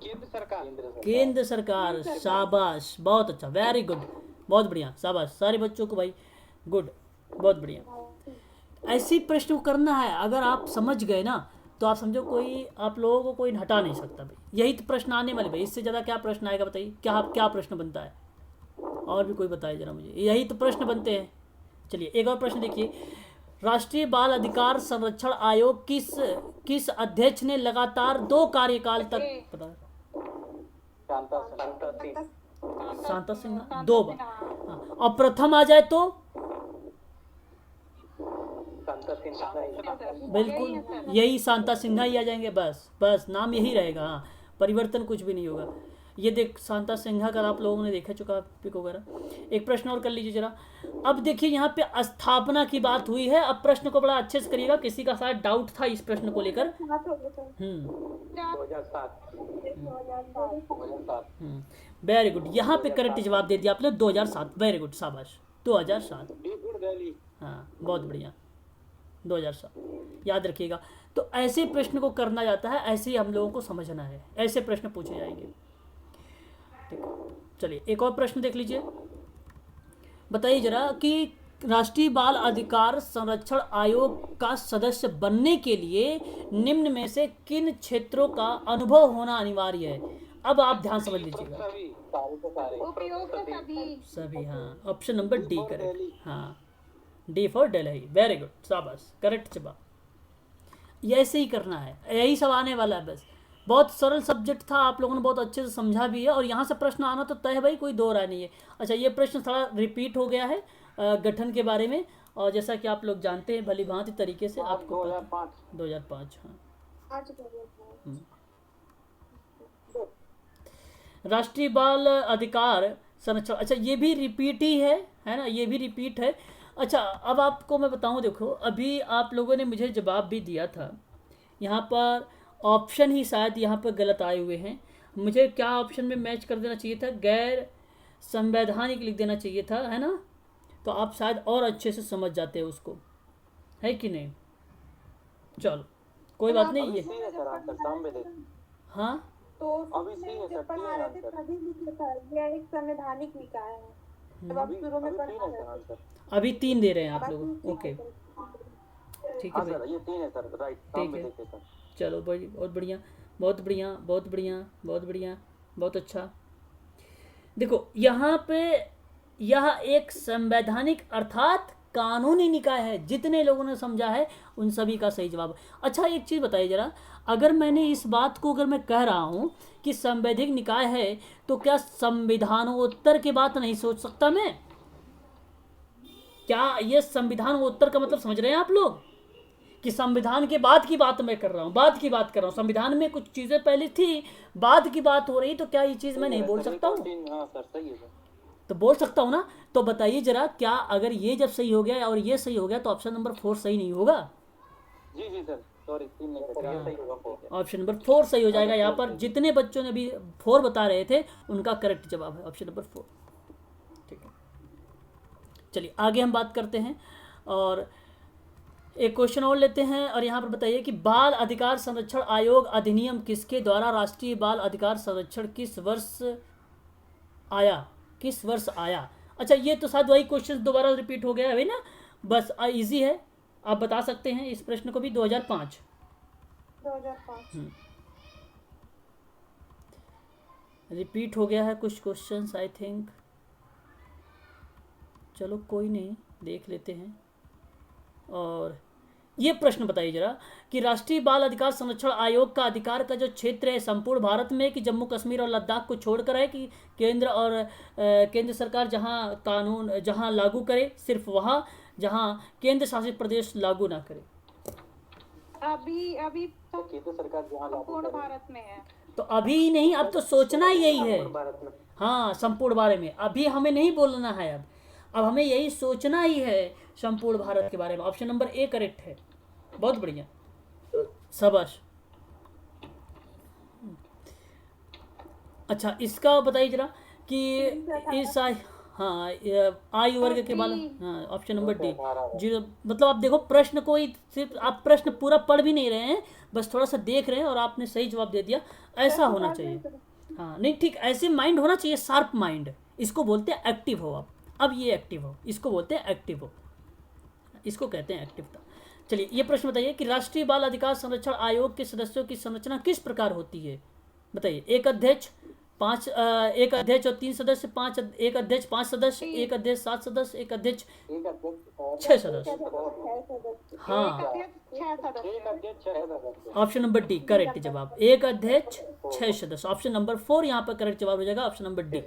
केंद्र सरकार। शाबाश, बहुत अच्छा, वेरी गुड, बहुत बढ़िया, शाबाश सारे बच्चों को भाई, गुड, बहुत बढ़िया। ऐसी प्रश्न करना है, अगर आप समझ गए ना तो आप समझो कोई आप लोगों को कोई हटा नहीं सकता भाई। यही तो प्रश्न आने वाले भाई, इससे ज़्यादा क्या प्रश्न आएगा बताइए? क्या प्रश्न बनता है? और भी कोई बताए जरा मुझे, यही तो प्रश्न बनते हैं। चलिए एक और प्रश्न देखिए, राष्ट्रीय बाल अधिकार संरक्षण आयोग किस अध्यक्ष ने लगातार 2 कार्यकाल तक, पता है? शांता सिन्हा 2 बार। हाँ, और प्रथम आ जाए तो बिल्कुल यही शांता सिन्हा ही आ जाएंगे, बस नाम यही रहेगा। हाँ, परिवर्तन कुछ भी नहीं होगा। ये देख शांता सिन्हा का आप लोगों ने देखा चुका पिक वगैरह। एक प्रश्न और कर लीजिए जरा। अब देखिए यहाँ पे स्थापना की बात हुई है, अब प्रश्न को बड़ा अच्छे से करिएगा, किसी का शायद डाउट था इस प्रश्न को लेकर। 2007। वेरी गुड, यहाँ पे करेक्ट जवाब दे दिया आपने, 2007, वेरी गुड, शाबाश, 2007। हाँ बहुत बढ़िया, 2007 याद रखिएगा। तो ऐसे प्रश्न को करना जाता है, ऐसे ही हम लोगों को समझना है, ऐसे प्रश्न पूछे जाएंगे। चलिए एक और प्रश्न देख लीजिए, बताइए जरा कि राष्ट्रीय बाल अधिकार संरक्षण आयोग का सदस्य बनने के लिए निम्न में से किन क्षेत्रों का अनुभव होना अनिवार्य है? अब आप ध्यान समझ लीजिएगा। सभी, हाँ, ऑप्शन नंबर डी करेक्ट। हाँ, D for Delhi, very good, शाबाश, करेक्ट जवाब। ये ऐसे ही करना है, यही सब आने वाला है, बस बहुत सरल सब्जेक्ट था, आप लोगों ने बहुत अच्छे से समझा भी है, और यहाँ से प्रश्न आना तो तय है भाई, कोई दो राय नहीं है। अच्छा, ये प्रश्न थोड़ा रिपीट हो गया है गठन के बारे में, और जैसा कि आप लोग जानते हैं भली भांति तरीके से, आपको 2005 हाँ, राष्ट्रीय बाल अधिकार संरक्षण। अच्छा, ये भी रिपीट ही है ना, ये भी रिपीट है। अच्छा, अब आपको मैं बताऊं, देखो अभी आप लोगों ने मुझे जवाब भी दिया था, यहाँ पर ऑप्शन ही शायद यहाँ पर गलत आए हुए हैं। मुझे क्या ऑप्शन में मैच कर देना चाहिए था? संवैधानिक लिख देना चाहिए था, है ना, तो आप शायद और अच्छे से समझ जाते उसको, है कि नहीं। चलो कोई बात नहीं। ये सी है सर आंसर, सामने देख। हाँ तो अभी सी है सर, पढ़ा रहे थे तभी लिखे था, ये एक संवैधानिक निकाय है। जब आप शुरू में पढ़ा रहे थे आंसर। अभी 3 दे रहे हैं आप लोग, ओके ठीक है हाँ भाई, सर ये 3 है सर, राइट, ठीक सामने है। देखे सर। चलो भाई बहुत बढ़िया बहुत बढ़िया बहुत बढ़िया बहुत बढ़िया बहुत अच्छा। देखो यहाँ पे यह एक संवैधानिक अर्थात कानूनी निकाय है, जितने लोगों ने समझा है उन सभी का सही जवाब। अच्छा एक चीज़ बताइए जरा, अगर मैंने इस बात को अगर मैं कह रहा हूँ कि संवैधानिक निकाय है, तो क्या संविधानोत्तर की बात नहीं सोच सकता मैं? क्या ये संविधानोत्तर का मतलब समझ रहे हैं आप लोग कि संविधान के बाद की बात मैं कर रहा हूँ, बाद की बात कर रहा हूँ, संविधान में कुछ चीज़ें पहले थी, बाद की बात हो रही, तो क्या ये चीज़ मैं नहीं बोल सकता हूँ? हाँ सर सही है सर। तो बोल सकता हूँ ना। तो बताइए जरा, क्या अगर ये जब सही हो गया और ये सही हो गया तो ऑप्शन नंबर 4 सही नहीं होगा? जी जी सर, सॉरी 3 नहीं कर, ये सही होगा 4। ऑप्शन नंबर 4 सही हो जाएगा। यहाँ पर जितने बच्चों ने अभी 4 बता रहे थे उनका करेक्ट जवाब है ऑप्शन नंबर 4। ठीक है, चलिए आगे हम बात करते हैं और एक क्वेश्चन और लेते हैं। और यहाँ पर बताइए कि बाल अधिकार संरक्षण आयोग अधिनियम किसके द्वारा राष्ट्रीय बाल अधिकार संरक्षण किस वर्ष आया? अच्छा ये तो शायद वही क्वेश्चन दोबारा रिपीट हो गया है ना, बस इजी है, आप बता सकते हैं इस प्रश्न को भी। 2005 रिपीट हो गया है कुछ क्वेश्चंस आई थिंक। चलो कोई नहीं, देख लेते हैं। और ये प्रश्न बताइए जरा कि राष्ट्रीय बाल अधिकार संरक्षण आयोग का अधिकार का जो क्षेत्र है संपूर्ण भारत में कि जम्मू कश्मीर और लद्दाख को छोड़कर है, कि केंद्र और केंद्र सरकार जहां लागू करे सिर्फ वहां जहां केंद्र शासित प्रदेश लागू ना करे? अभी केंद्र सरकार जहाँ लागू संपूर्ण करे। भारत में है। तो अभी नहीं, अब तो सोचना ही यही है। भारत में हाँ संपूर्ण बारे में अभी हमें नहीं बोलना है, अब हमें यही सोचना ही है संपूर्ण भारत के बारे में। ऑप्शन नंबर ए करेक्ट है, बहुत बढ़िया, शाबाश। अच्छा इसका बताइए जरा कि इस आयु वर्ग के बाल, हाँ ऑप्शन नंबर डी जीरो। मतलब आप देखो प्रश्न को ही सिर्फ आप प्रश्न पूरा पढ़ भी नहीं रहे हैं, बस थोड़ा सा देख रहे हैं और आपने सही जवाब दे दिया। ऐसा होना चाहिए, हाँ नहीं ठीक, ऐसे माइंड होना चाहिए, शार्प माइंड, इसको बोलते हैं एक्टिव हो आप। अब ये एक्टिव हो, इसको बोलते हैं एक्टिव हो, इसको कहते हैं एक्टिवता। चलिए ये प्रश्न बताइए कि राष्ट्रीय बाल अधिकार संरक्षण आयोग के सदस्यों की संरचना किस प्रकार होती है? बताइए। एक अध्यक्ष और 3 सदस्य, एक अध्यक्ष 5 सदस्य, एक अध्यक्ष 7 सदस्य, एक अध्यक्ष 6 सदस्य। हाँ ऑप्शन नंबर डी करेक्ट जवाब, एक अध्यक्ष 6 सदस्य। ऑप्शन नंबर 4 यहाँ पर करेक्ट जवाब हो जाएगा, ऑप्शन नंबर डी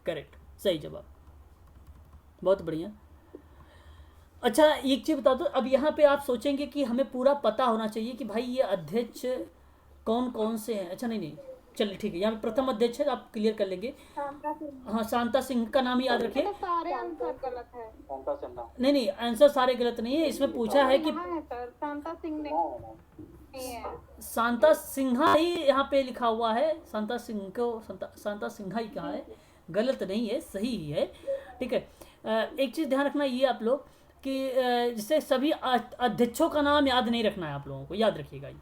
करेक्ट सही जवाब, बहुत बढ़िया। अच्छा एक चीज़ बता दो, अब यहाँ पे आप सोचेंगे कि हमें पूरा पता होना चाहिए कि भाई ये अध्यक्ष कौन कौन से हैं। अच्छा नहीं चलिए ठीक है, यहाँ पे प्रथम अध्यक्ष है, आप क्लियर कर लेंगे। हाँ शांता सिंह का नाम याद रखिए। सारे आंसर गलत है। नहीं आंसर सारे गलत नहीं है, इसमें पूछा है कि शांता सिंह नहीं है, शांता सिन्हा ही यहाँ पे लिखा हुआ है, शांता सिन्हा ही कहा है, गलत नहीं है, सही ही है। ठीक है, एक चीज़ ध्यान रखना ये आप लोग कि जैसे सभी अध्यक्षों का नाम याद नहीं रखना है आप लोगों को, याद रखिएगा ये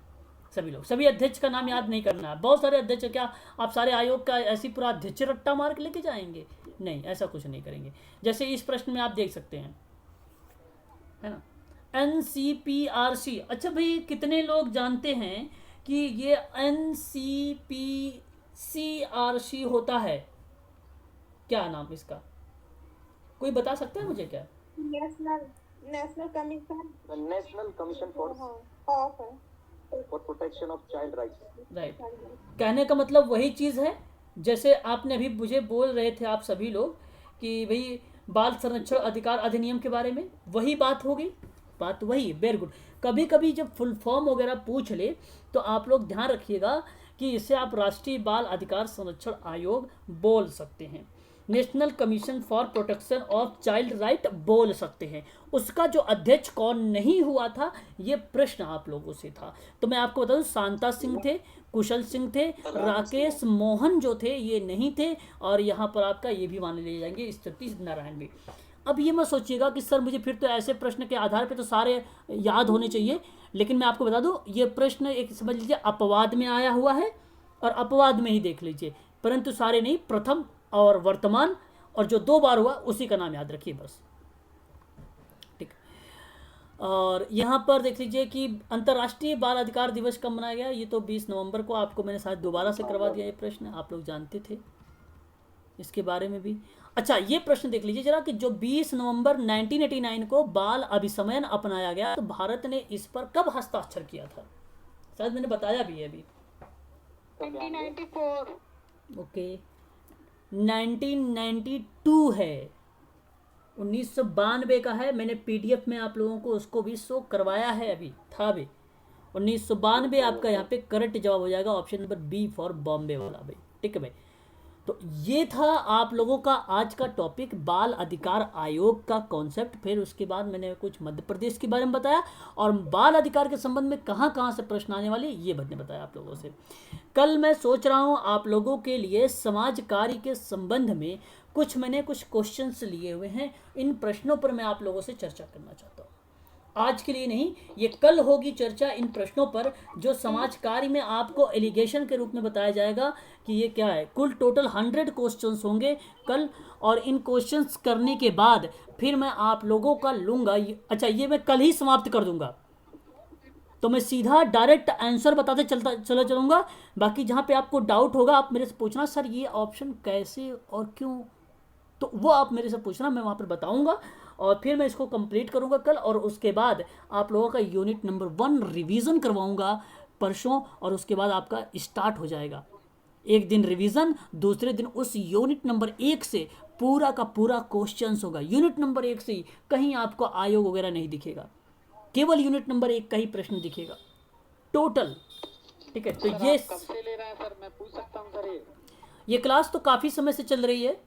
सभी लोग, सभी अध्यक्ष का नाम याद नहीं करना है। बहुत सारे अध्यक्ष, क्या आप सारे आयोग का ऐसी पूरा अध्यक्ष रट्टा मार के लेके जाएंगे? नहीं, ऐसा कुछ नहीं करेंगे। जैसे इस प्रश्न में आप देख सकते हैं, है ना, NCPRC। अच्छा भाई कितने लोग जानते हैं कि ये NCPCRC होता है? क्या नाम इसका, कोई बता सकता है मुझे? क्या national commission for protection of child rights. Right, कहने का मतलब वही चीज़ है जैसे आपने अभी मुझे बोल रहे थे आप सभी लोग कि भाई बाल संरक्षण अधिकार अधिनियम के बारे में, वही बात होगी, बात वही। Very good. कभी कभी जब फुल फॉर्म वगैरह पूछ ले तो आप लोग ध्यान रखिएगा कि इसे आप राष्ट्रीय बाल अधिकार संरक्षण आयोग बोल सकते हैं। National commission for protection of child right बोल सकते हैं। उसका जो अध्यक्ष कौन नहीं हुआ था, ये प्रश्न आप लोगों से था। तो मैं आपको बता दूं, शांता सिंह थे, कुशल सिंह थे, राकेश मोहन जो थे ये नहीं थे, और यहाँ पर आपका ये भी मान लिए जाएंगे स्तुति नारायण भी। अब ये मत सोचिएगा कि सर मुझे फिर तो ऐसे प्रश्न के आधार पे तो सारे याद होने चाहिए, लेकिन मैं आपको बता दूं ये प्रश्न एक समझ लीजिए अपवाद में आया हुआ है, और अपवाद में ही देख लीजिए, परंतु सारे नहीं, प्रथम और वर्तमान और जो 2 बार हुआ उसी का नाम याद रखिए बस, ठीक। और यहाँ पर देख लीजिए कि अंतर्राष्ट्रीय बाल अधिकार दिवस कब मनाया गया, ये तो 20 नवंबर को। आपको मैंने शायद दोबारा से करवा दिया ये प्रश्न, आप लोग जानते थे इसके बारे में भी। अच्छा, ये प्रश्न देख लीजिए जरा कि जो 20 नवंबर 1989 को बाल अभिसमयन अपनाया गया, तो भारत ने इस पर कब हस्ताक्षर किया था? शायद मैंने बताया भी है अभी। 1994। ओके, 1992 है, 1992 का है। मैंने पीडीएफ में आप लोगों को उसको भी शो करवाया है, अभी था भी 1992 आपका यहाँ पे करेक्ट जवाब हो जाएगा, option number B for Bombay वाला भाई, ठीक है भाई। तो ये था आप लोगों का आज का टॉपिक, बाल अधिकार आयोग का कॉन्सेप्ट। फिर उसके बाद मैंने कुछ मध्य प्रदेश के बारे में बताया, और बाल अधिकार के संबंध में कहाँ कहाँ से प्रश्न आने वाले ये मैंने बताया आप लोगों से। कल मैं सोच रहा हूँ आप लोगों के लिए समाज कार्य के संबंध में मैंने कुछ क्वेश्चंस लिए हुए हैं, इन प्रश्नों पर मैं आप लोगों से चर्चा करना चाहता हूँ। आज के लिए नहीं, ये कल होगी चर्चा इन प्रश्नों पर, जो समाज कार्य में आपको एलिगेशन के रूप में बताया जाएगा कि ये क्या है। कुल टोटल 100 क्वेश्चंस होंगे कल, और इन क्वेश्चंस करने के बाद फिर मैं आप लोगों का लूँगा। अच्छा, ये मैं कल ही समाप्त कर दूंगा, तो मैं सीधा डायरेक्ट आंसर बताते चलूँगा। बाकी जहाँ पे आपको डाउट होगा आप मेरे से पूछना, सर ये ऑप्शन कैसे और क्यों, तो वो आप मेरे से पूछना, मैं वहाँ पर बताऊँगा। और फिर मैं इसको कंप्लीट करूँगा कल, और उसके बाद आप लोगों का यूनिट नंबर 1 रिवीजन करवाऊँगा परसों, और उसके बाद आपका स्टार्ट हो जाएगा। एक दिन रिवीजन, दूसरे दिन उस यूनिट नंबर 1 से पूरा का पूरा क्वेश्चंस होगा। यूनिट नंबर 1 से ही, कहीं आपको आयोग वगैरह नहीं दिखेगा, केवल यूनिट नंबर 1 का ही प्रश्न दिखेगा टोटल, ठीक है। तो ये कब से ले रहे हैं सर, मैं पूछ सकता हूँ सर? ये क्लास तो काफ़ी समय से चल रही है,